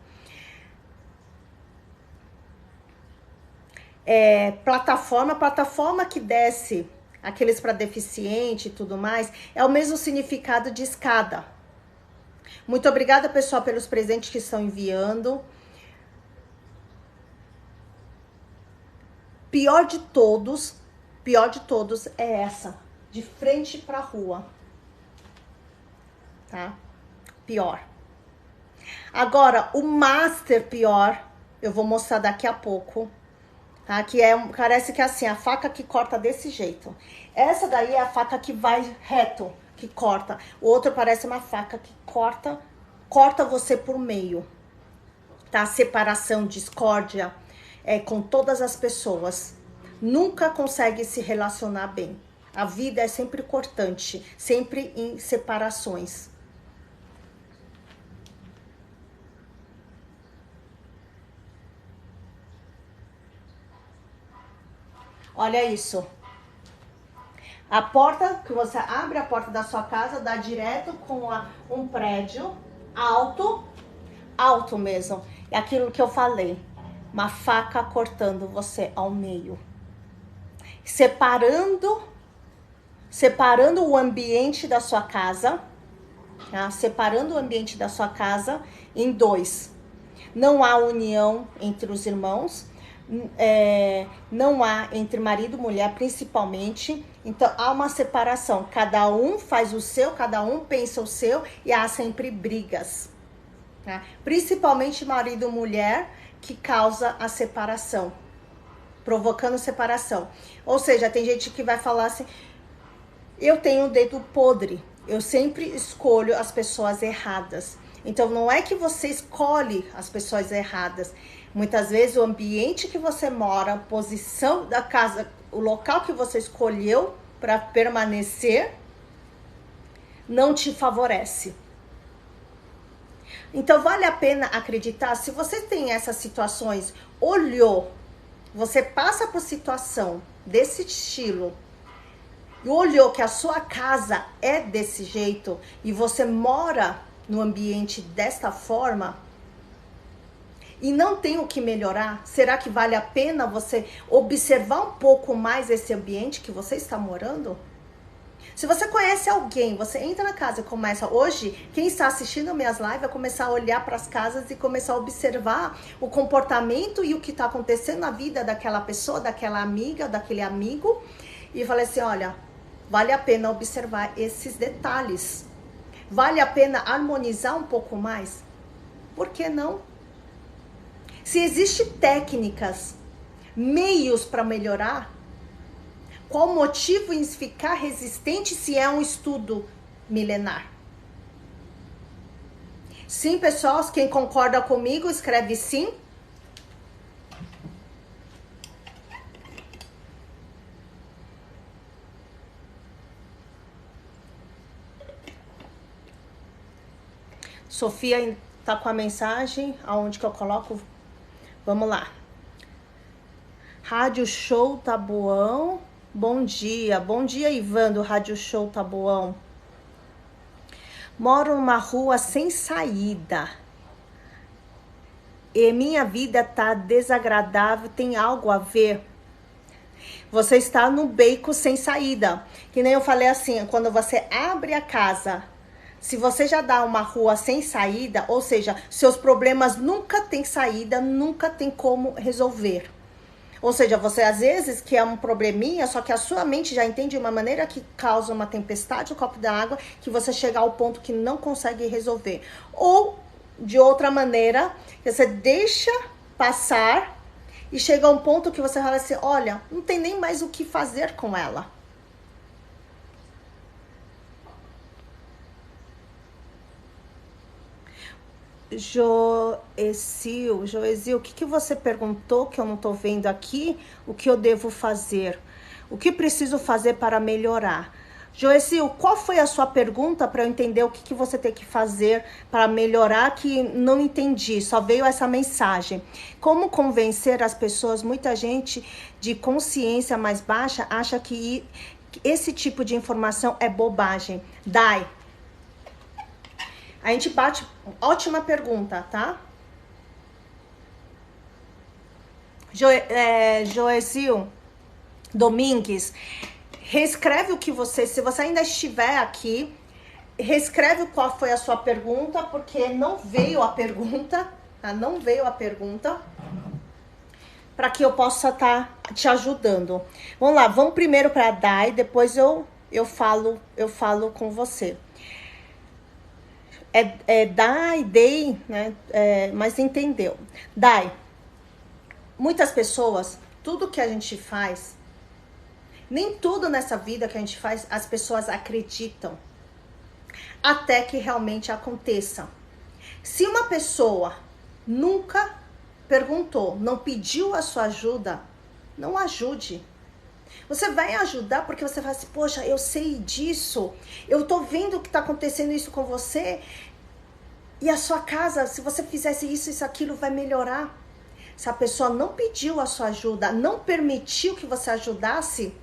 Plataforma que desce aqueles para deficiente e tudo mais, é o mesmo significado de escada. Muito obrigada, pessoal, pelos presentes que estão enviando. Pior de todos é essa, de frente para a rua, tá? Pior. Agora, o master pior, eu vou mostrar daqui a pouco, tá? Que parece que é assim, a faca que corta desse jeito. Essa daí é a faca que vai reto, que corta. O outro parece uma faca que corta você por meio, tá? Separação, discórdia, com todas as pessoas. Nunca consegue se relacionar bem. A vida é sempre cortante, sempre em separações. Olha isso. A porta, que você abre a porta da sua casa, dá direto com um prédio alto mesmo. É aquilo que eu falei. Uma faca cortando você ao meio. Separando o ambiente da sua casa, tá? Separando o ambiente da sua casa em dois. Não há união entre os irmãos, não há entre marido e mulher, principalmente. Então, há uma separação. Cada um faz o seu, cada um pensa o seu e há sempre brigas, tá? Principalmente marido e mulher, que causa a separação, provocando separação. Ou seja, tem gente que vai falar assim, eu tenho o dedo podre, eu sempre escolho as pessoas erradas. Então, não é que você escolhe as pessoas erradas. Muitas vezes, o ambiente que você mora, a posição da casa, o local que você escolheu para permanecer, não te favorece. Então, vale a pena acreditar, se você tem essas situações, olhou, você passa por situação desse estilo, e olhou que a sua casa é desse jeito, e você mora no ambiente desta forma, e não tem o que melhorar, será que vale a pena você observar um pouco mais esse ambiente que você está morando? Se você conhece alguém, você entra na casa e começa... Hoje, quem está assistindo minhas lives vai começar a olhar para as casas e começar a observar o comportamento e o que está acontecendo na vida daquela pessoa, daquela amiga, daquele amigo. E falar assim, olha, vale a pena observar esses detalhes. Vale a pena harmonizar um pouco mais? Por que não? Se existem técnicas, meios para melhorar, qual o motivo em ficar resistente se é um estudo milenar? Sim, pessoal, quem concorda comigo, escreve sim. Sofia tá com a mensagem, aonde que eu coloco? Vamos lá. Rádio Show Taboão. Bom dia Ivan do Rádio Show Taboão. Moro numa rua sem saída e minha vida tá desagradável, tem algo a ver? Você está no beco sem saída, que nem eu falei assim, quando você abre a casa, se você já dá uma rua sem saída, ou seja, seus problemas nunca tem saída, nunca tem como resolver. Ou seja, você às vezes quer um probleminha, só que a sua mente já entende de uma maneira que causa uma tempestade, um copo d'água, que você chega ao ponto que não consegue resolver. Ou, de outra maneira, você deixa passar e chega a um ponto que você fala assim, olha, não tem nem mais o que fazer com ela. Joesil, o que você perguntou que eu não tô vendo aqui? O que eu devo fazer? O que preciso fazer para melhorar? Joesil, qual foi a sua pergunta para eu entender o que você tem que fazer para melhorar, que não entendi, só veio essa mensagem. Como convencer as pessoas? Muita gente de consciência mais baixa acha que esse tipo de informação é bobagem. Dai. A gente bate... Ótima pergunta, tá? Joesil Domingues, reescreve o que você, se você ainda estiver aqui, reescreve qual foi a sua pergunta, porque não veio a pergunta, tá? Não veio a pergunta, para que eu possa estar te ajudando. Vamos lá, vamos primeiro para a Dai, depois eu falo com você. Dai, né? Mas entendeu. Dai, muitas pessoas, tudo que a gente faz, nem tudo nessa vida que a gente faz, as pessoas acreditam. Até que realmente aconteça. Se uma pessoa nunca perguntou, não pediu a sua ajuda, não ajude. Você vai ajudar porque você fala assim, poxa, eu sei disso, eu tô vendo que tá acontecendo isso com você, e a sua casa, se você fizesse isso, aquilo vai melhorar. Se a pessoa não pediu a sua ajuda, não permitiu que você ajudasse,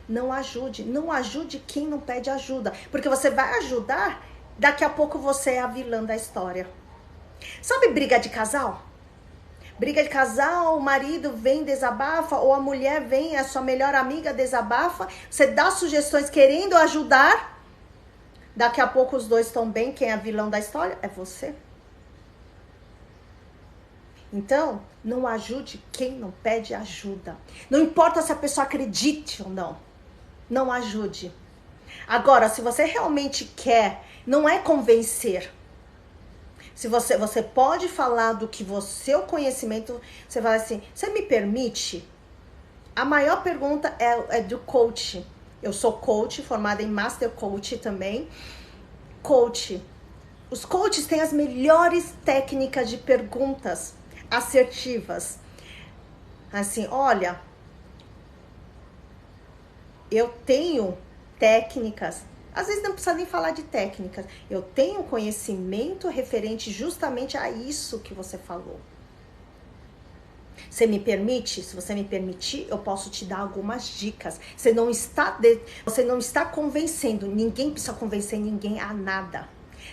não ajude. Não ajude quem não pede ajuda, porque você vai ajudar, daqui a pouco você é a vilã da história. Sabe briga de casal? Briga de casal, o marido vem, desabafa, ou a mulher vem, a sua melhor amiga desabafa, você dá sugestões querendo ajudar, daqui a pouco os dois estão bem, quem é a vilã da história? É você. Então, não ajude quem não pede ajuda. Não importa se a pessoa acredite ou não, não ajude. Agora, se você realmente quer, não é convencer. Se você pode falar do que seu conhecimento, você fala assim, você me permite? A maior pergunta é do coach. Eu sou coach, formada em Master Coach também. Coach. Os coaches têm as melhores técnicas de perguntas assertivas. Assim, olha, eu tenho técnicas. Às vezes não precisa nem falar de técnicas. Eu tenho conhecimento referente justamente a isso que você falou. Você me permite? Se você me permitir, eu posso te dar algumas dicas. Você não está convencendo. Ninguém precisa convencer ninguém a nada.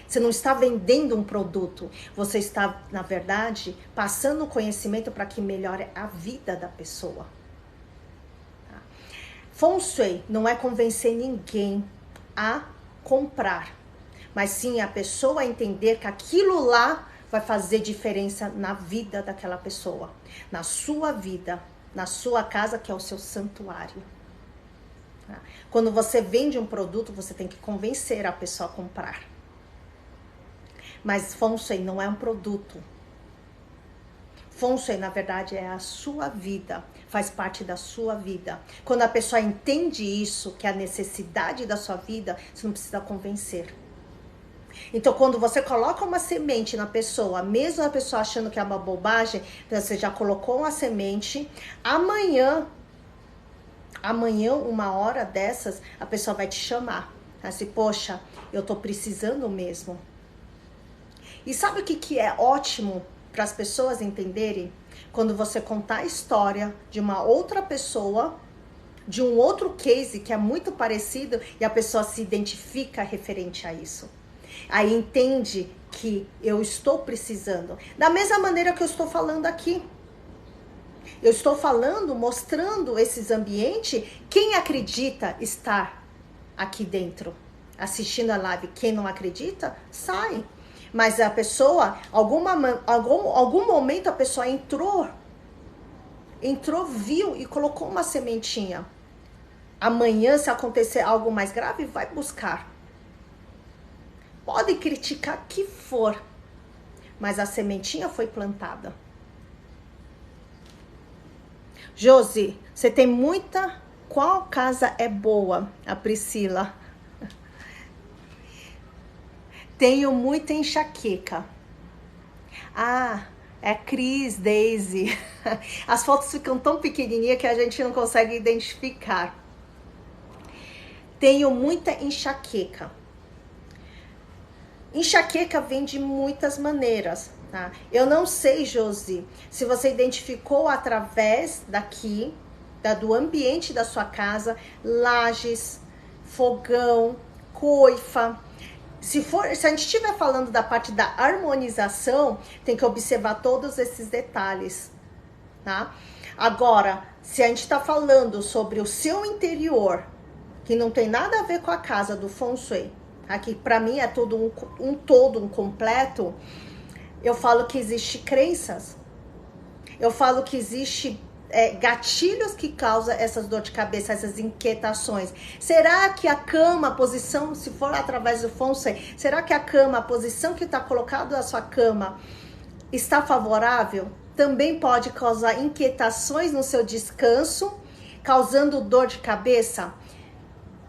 Você não está vendendo um produto. Você está, na verdade, passando o conhecimento para que melhore a vida da pessoa. Feng Shui não é convencer ninguém a comprar, mas sim a pessoa entender que aquilo lá vai fazer diferença na vida daquela pessoa, na sua vida, na sua casa, que é o seu santuário. Quando você vende um produto, você tem que convencer a pessoa a comprar. Mas Feng Shui não é um produto. Feng Shui, na verdade, é a sua vida, faz parte da sua vida. Quando a pessoa entende isso, que é a necessidade da sua vida, você não precisa convencer. Então, quando você coloca uma semente na pessoa, mesmo a pessoa achando que é uma bobagem, você já colocou uma semente, amanhã, uma hora dessas, a pessoa vai te chamar. Assim, poxa, eu tô precisando mesmo. E sabe o que é ótimo para as pessoas entenderem? Quando você contar a história de uma outra pessoa, de um outro case que é muito parecido e a pessoa se identifica referente a isso. Aí entende que eu estou precisando. Da mesma maneira que eu estou falando aqui. Eu estou falando, mostrando esses ambientes. Quem acredita estar aqui dentro, assistindo a live, quem não acredita, sai. Mas a pessoa, algum momento a pessoa entrou, viu e colocou uma sementinha. Amanhã, se acontecer algo mais grave, vai buscar. Pode criticar o que for, mas a sementinha foi plantada. Josi, você tem muita... Qual casa é boa? A Priscila. Tenho muita enxaqueca. Ah, é Cris, Daisy. As fotos ficam tão pequenininhas que a gente não consegue identificar. Tenho muita enxaqueca. Enxaqueca vem de muitas maneiras, tá? Eu não sei, Josi, se você identificou através daqui, do ambiente da sua casa, lajes, fogão, coifa. Se a gente estiver falando da parte da harmonização, tem que observar todos esses detalhes, tá? Agora, se a gente está falando sobre o seu interior, que não tem nada a ver com a casa do Feng Shui, aqui para mim é todo um todo, um completo, eu falo que existe crenças, eu falo que existe gatilhos que causam essas dor de cabeça, essas inquietações. Será que a cama, a posição, se for através do Feng Shui, será que a cama, a posição que está colocada na sua cama está favorável? Também pode causar inquietações no seu descanso, causando dor de cabeça.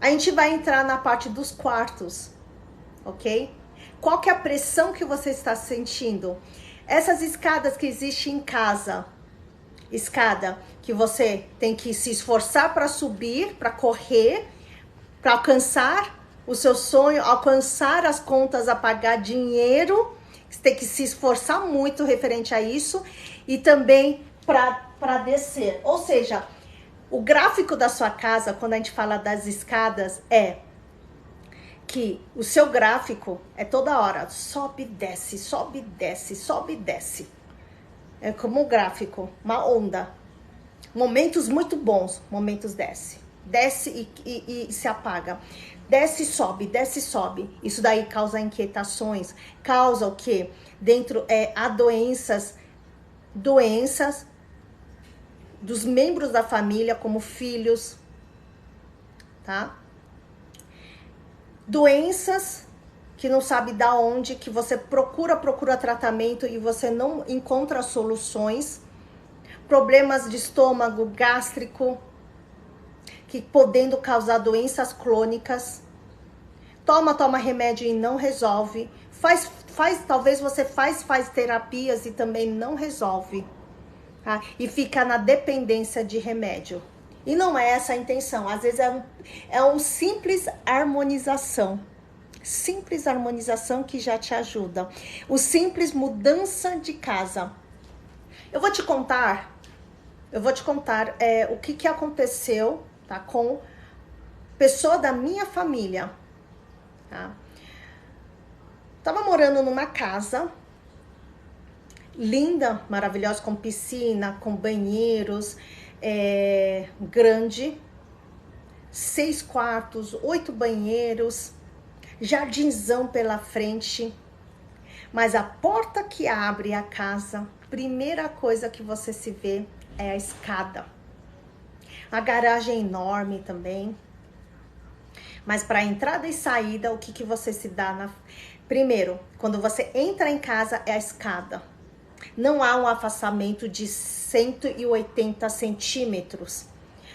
A gente vai entrar na parte dos quartos, ok? Qual que é a pressão que você está sentindo? Essas escadas que existem em casa, escada que você tem que se esforçar para subir, para correr, para alcançar o seu sonho, alcançar as contas a pagar, dinheiro, você tem que se esforçar muito referente a isso, e também para descer. Ou seja, o gráfico da sua casa, quando a gente fala das escadas, é que o seu gráfico é toda hora, sobe, desce, sobe, desce, sobe, desce. É como um gráfico, uma onda. Momentos muito bons, momentos desce. Desce e se apaga. Desce e sobe, desce e sobe. Isso daí causa inquietações. Causa o quê? Dentro há doenças dos membros da família, como filhos, tá? Doenças que não sabe da onde, que você procura tratamento e você não encontra soluções. Problemas de estômago, gástrico, que podendo causar doenças crônicas. Toma remédio e não resolve. Talvez você faz terapias e também não resolve. Tá? E fica na dependência de remédio. E não é essa a intenção. Às vezes é um simples harmonização. Simples harmonização que já te ajuda. O simples mudança de casa. Eu vou te contar o que aconteceu, tá, com pessoa da minha família. Tá? Tava morando numa casa linda, maravilhosa, com piscina, com banheiros, grande, 6 quartos, 8 banheiros, jardinzão pela frente. Mas a porta que abre a casa, primeira coisa que você se vê é a escada. A garagem é enorme também. Mas para entrada e saída, o que você se dá Primeiro, quando você entra em casa, é a escada. Não há um afastamento de 180 centímetros.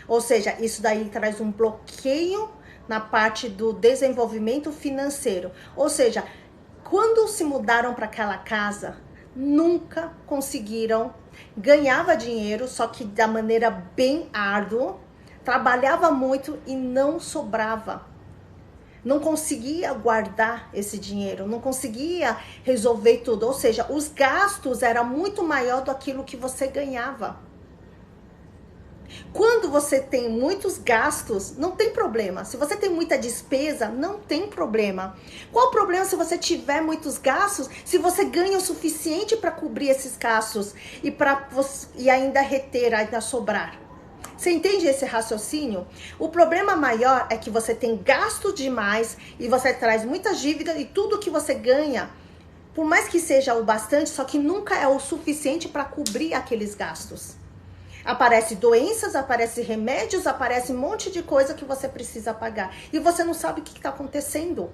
Ou seja, isso daí traz um bloqueio na parte do desenvolvimento financeiro. Ou seja, quando se mudaram para aquela casa, nunca conseguiram, ganhava dinheiro, só que da maneira bem árdua, trabalhava muito e não sobrava. Não conseguia guardar esse dinheiro, não conseguia resolver tudo. Ou seja, os gastos eram muito maior do aquilo que você ganhava. Quando você tem muitos gastos, não tem problema. Se você tem muita despesa, não tem problema. Qual o problema se você tiver muitos gastos, se você ganha o suficiente para cobrir esses gastos e ainda reter, ainda sobrar? Você entende esse raciocínio? O problema maior é que você tem gasto demais e você traz muitas dívidas e tudo que você ganha, por mais que seja o bastante, só que nunca é o suficiente para cobrir aqueles gastos. Aparece doenças, aparece remédios, aparece um monte de coisa que você precisa pagar. E você não sabe o que está acontecendo.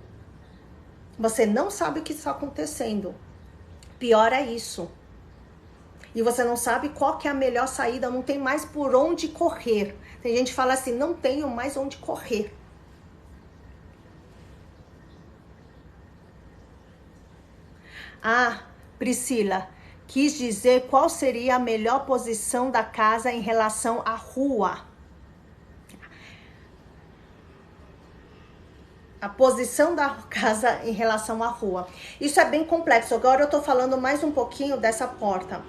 Você não sabe o que está acontecendo. Pior é isso. E você não sabe qual que é a melhor saída, não tem mais por onde correr. Tem gente que fala assim, não tenho mais onde correr. Ah, Priscila, quis dizer qual seria a melhor posição da casa em relação à rua. A posição da casa em relação à rua. Isso é bem complexo. Agora eu tô falando mais um pouquinho dessa porta.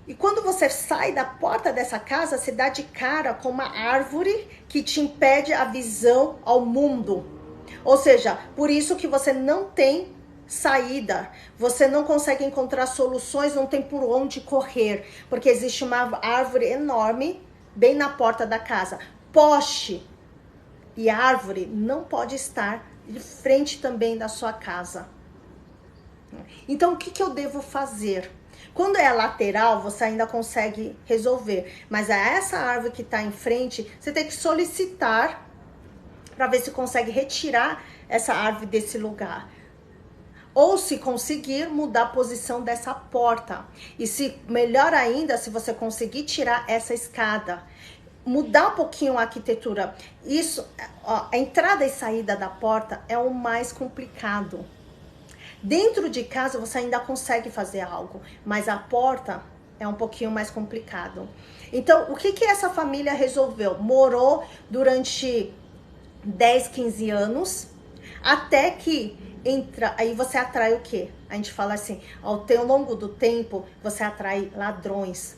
E quando você sai da porta dessa casa, você dá de cara com uma árvore que te impede a visão ao mundo. Ou seja, por isso que você não tem saída, você não consegue encontrar soluções, não tem por onde correr, porque existe uma árvore enorme bem na porta da casa. Poste e árvore não pode estar de frente também da sua casa. Então, o que eu devo fazer? Quando é lateral, você ainda consegue resolver. Mas essa árvore que está em frente, você tem que solicitar para ver se consegue retirar essa árvore desse lugar. Ou, se conseguir, mudar a posição dessa porta. E se melhor ainda, se você conseguir tirar essa escada. Mudar um pouquinho a arquitetura. Isso, ó, a entrada e saída da porta é o mais complicado. Dentro de casa você ainda consegue fazer algo, mas a porta é um pouquinho mais complicado. Então, o que essa família resolveu? Morou durante 10, 15 anos, até que entra, aí você atrai o quê? A gente fala assim, ao longo do tempo, você atrai ladrões.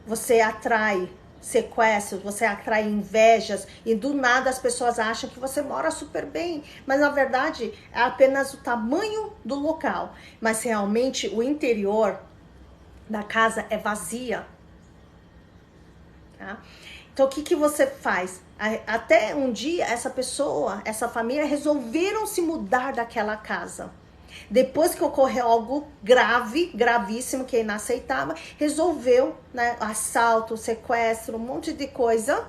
Você atrai sequestros, você atrai invejas e do nada as pessoas acham que você mora super bem, mas na verdade é apenas o tamanho do local, mas realmente o interior da casa é vazia, tá? Então o que você faz? Até um dia essa pessoa, essa família resolveram se mudar daquela casa. Depois que ocorreu algo grave, gravíssimo, que é inaceitável, resolveu, né, assalto, sequestro, um monte de coisa.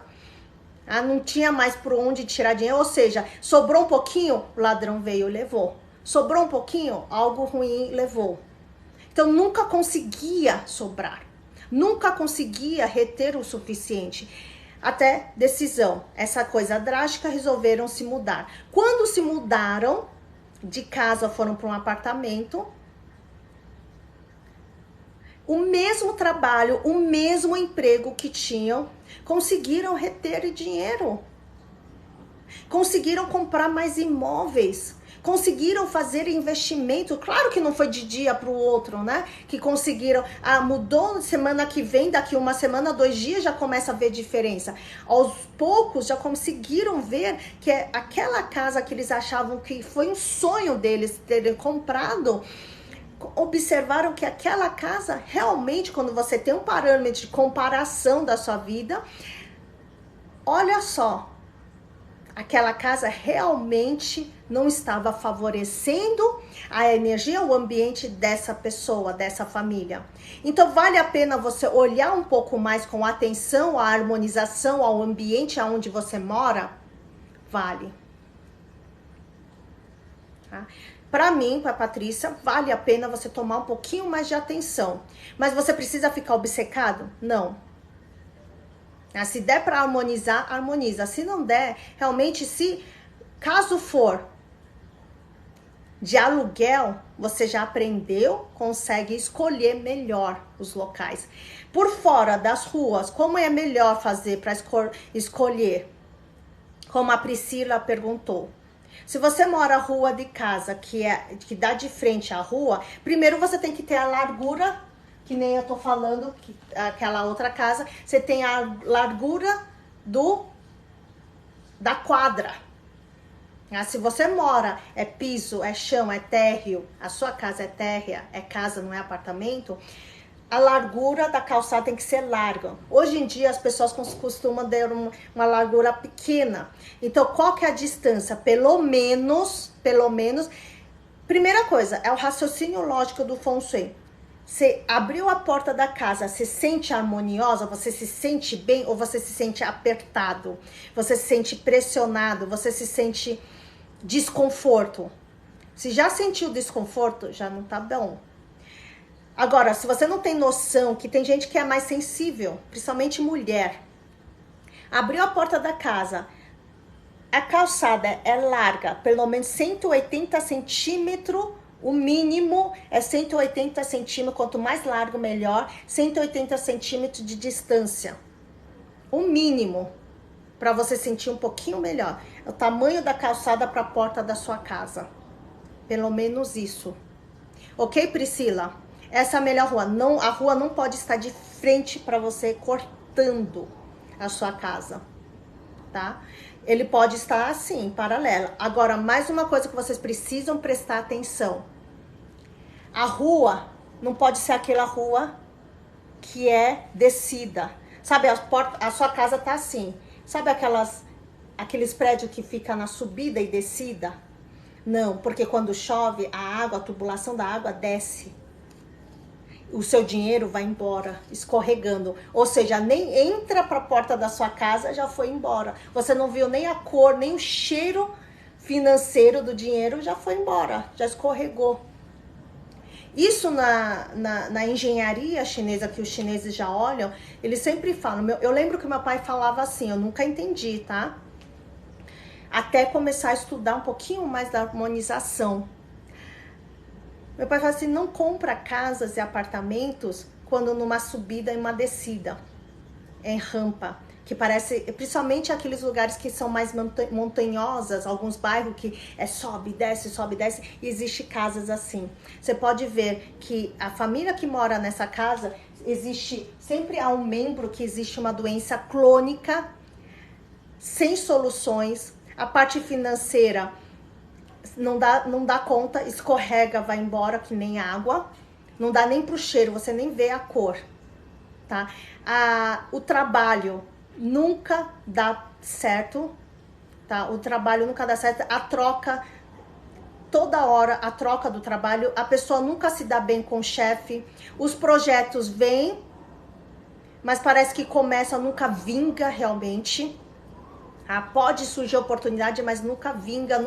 Não tinha mais por onde tirar dinheiro, ou seja, sobrou um pouquinho, o ladrão veio e levou. Sobrou um pouquinho, algo ruim levou. Então nunca conseguia sobrar, nunca conseguia reter o suficiente. Até decisão, essa coisa drástica, resolveram se mudar. Quando se mudaram de casa, foram para um apartamento, o mesmo trabalho, o mesmo emprego que tinham, conseguiram reter dinheiro, conseguiram comprar mais imóveis, conseguiram fazer investimento. Claro que não foi de dia para o outro, né? Que conseguiram, mudou semana que vem, daqui uma semana, 2 dias já começa a ver diferença. Aos poucos já conseguiram ver que aquela casa que eles achavam que foi um sonho deles terem comprado, observaram que aquela casa realmente, quando você tem um parâmetro de comparação da sua vida, olha só, aquela casa realmente não estava favorecendo a energia, o ambiente dessa pessoa, dessa família. Então vale a pena você olhar um pouco mais com atenção à harmonização, ao ambiente aonde você mora? Vale. Tá? Para mim, para a Patrícia, vale a pena você tomar um pouquinho mais de atenção. Mas você precisa ficar obcecado? Não. Se der para harmonizar, harmoniza. Se não der, realmente, caso for de aluguel, você já aprendeu, consegue escolher melhor os locais. Por fora das ruas, como é melhor fazer para escolher? Como a Priscila perguntou. Se você mora na rua de casa, que dá de frente à rua, primeiro você tem que ter a largura, que nem eu tô falando, aquela outra casa, você tem a largura da quadra. Se você mora, é piso, é chão, é térreo, a sua casa é térrea, é casa, não é apartamento, a largura da calçada tem que ser larga. Hoje em dia as pessoas costumam ter uma largura pequena. Então qual que é a distância? Pelo menos, primeira coisa, é o raciocínio lógico do Feng Shui. Você abriu a porta da casa, você se sente harmoniosa, você se sente bem ou você se sente apertado? Você se sente pressionado, você se sente desconforto? Se já sentiu desconforto, já não tá bom. Agora, se você não tem noção, que tem gente que é mais sensível, principalmente mulher, abriu a porta da casa, a calçada é larga, pelo menos 180 centímetros, o mínimo é 180 centímetros, quanto mais largo, melhor, 180 centímetros de distância. O mínimo, para você sentir um pouquinho melhor, é o tamanho da calçada para a porta da sua casa. Pelo menos isso. Ok, Priscila? Essa é a melhor rua. Não, a rua não pode estar de frente para você, cortando a sua casa, tá? Ele pode estar assim, paralela. Agora, mais uma coisa que vocês precisam prestar atenção. A rua não pode ser aquela rua que é descida. Sabe, a sua casa tá assim. Sabe aqueles prédios que fica na subida e descida? Não, porque quando chove, a tubulação da água desce. O seu dinheiro vai embora, escorregando. Ou seja, nem entra para a porta da sua casa, já foi embora. Você não viu nem a cor, nem o cheiro financeiro do dinheiro, já foi embora, já escorregou. Isso na engenharia chinesa, que os chineses já olham, eles sempre falam. Eu lembro que meu pai falava assim, eu nunca entendi, tá? Até começar a estudar um pouquinho mais da harmonização. Meu pai fala assim, não compra casas e apartamentos quando numa subida e uma descida, em rampa, que parece, principalmente aqueles lugares que são mais montanhosas, alguns bairros que sobe, desce, e existe casas assim. Você pode ver que a família que mora nessa casa, sempre há um membro que existe uma doença crônica, sem soluções, a parte financeira não dá conta, escorrega, vai embora que nem água, não dá nem pro cheiro, você nem vê a cor, tá? O trabalho nunca dá certo, tá? O trabalho nunca dá certo, a troca, toda hora a troca do trabalho, a pessoa nunca se dá bem com o chefe, os projetos vêm, mas parece que começa, nunca vinga realmente. Pode surgir oportunidade, mas nunca vinga,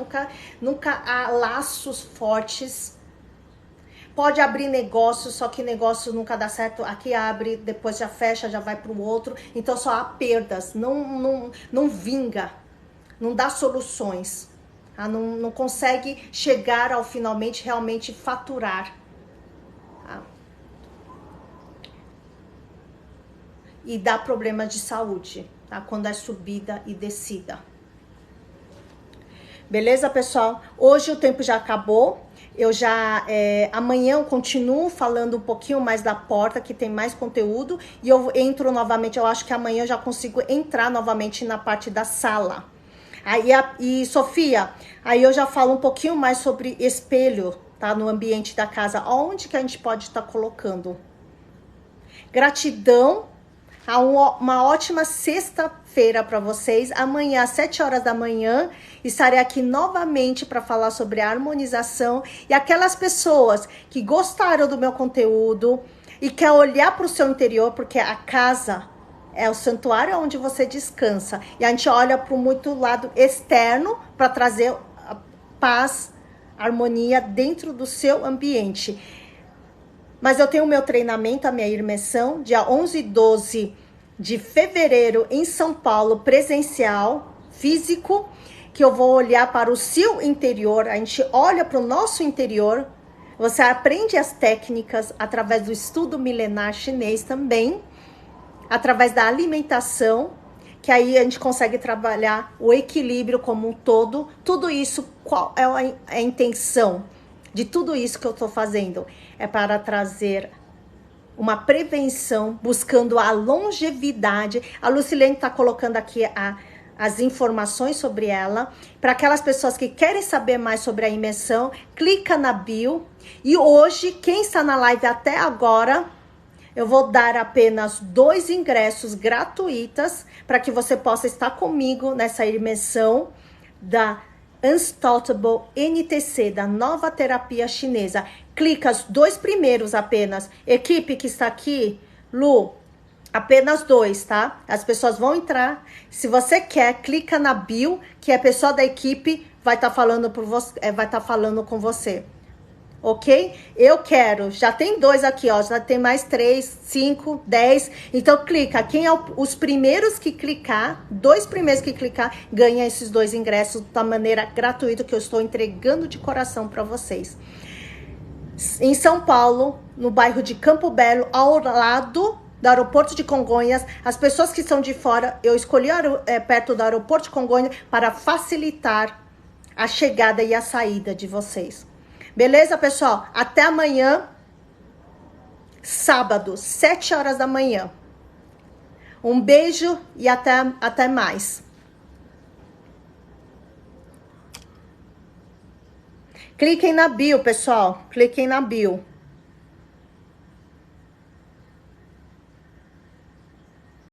nunca há laços fortes. Pode abrir negócio, só que negócio nunca dá certo. Aqui abre, depois já fecha, já vai para o outro. Então só há perdas, não vinga, não dá soluções. Não consegue chegar ao finalmente realmente faturar. E dá problemas de saúde. Tá? Quando é subida e descida. Beleza, pessoal? Hoje o tempo já acabou. Amanhã eu continuo falando um pouquinho mais da porta, que tem mais conteúdo. E eu entro novamente, eu acho que amanhã eu já consigo entrar novamente na parte da sala. Sofia, aí eu já falo um pouquinho mais sobre espelho, tá? No ambiente da casa. Onde que a gente pode estar colocando? Gratidão. Uma ótima sexta-feira para vocês. Amanhã, às 7 horas da manhã, estarei aqui novamente para falar sobre a harmonização. E aquelas pessoas que gostaram do meu conteúdo e quer olhar para o seu interior, porque a casa é o santuário onde você descansa. E a gente olha para o muito lado externo para trazer paz, harmonia dentro do seu ambiente. Mas eu tenho o meu treinamento, a minha imersão, dia 11 e 12 de fevereiro em São Paulo, presencial, físico, que eu vou olhar para o seu interior, a gente olha para o nosso interior, você aprende as técnicas através do estudo milenar chinês também, através da alimentação, que aí a gente consegue trabalhar o equilíbrio como um todo. Tudo isso, qual é a intenção de tudo isso que eu estou fazendo? É para trazer uma prevenção, buscando a longevidade. A Lucilene está colocando aqui as informações sobre ela. Para aquelas pessoas que querem saber mais sobre a imersão, clica na bio. E hoje, quem está na live até agora, eu vou dar apenas 2 ingressos gratuitos para que você possa estar comigo nessa imersão da Unstoppable NTC, da nova terapia chinesa. Clica os 2 primeiros apenas. Equipe que está aqui, Lu, apenas 2, tá? As pessoas vão entrar. Se você quer, clica na bio, que a pessoa da equipe vai estar falando falando com você. Ok? Eu quero. Já tem 2 aqui, ó. Já tem mais 3, 5, 10. Então, clica. Quem é os primeiros que clicar, 2 primeiros que clicar, ganha esses 2 ingressos da maneira gratuita que eu estou entregando de coração para vocês. Em São Paulo, no bairro de Campo Belo, ao lado do aeroporto de Congonhas. As pessoas que são de fora, eu escolhi perto do aeroporto de Congonhas para facilitar a chegada e a saída de vocês. Beleza, pessoal? Até amanhã, sábado, 7 horas da manhã. Um beijo e até mais. Cliquem na bio, pessoal. Cliquem na bio.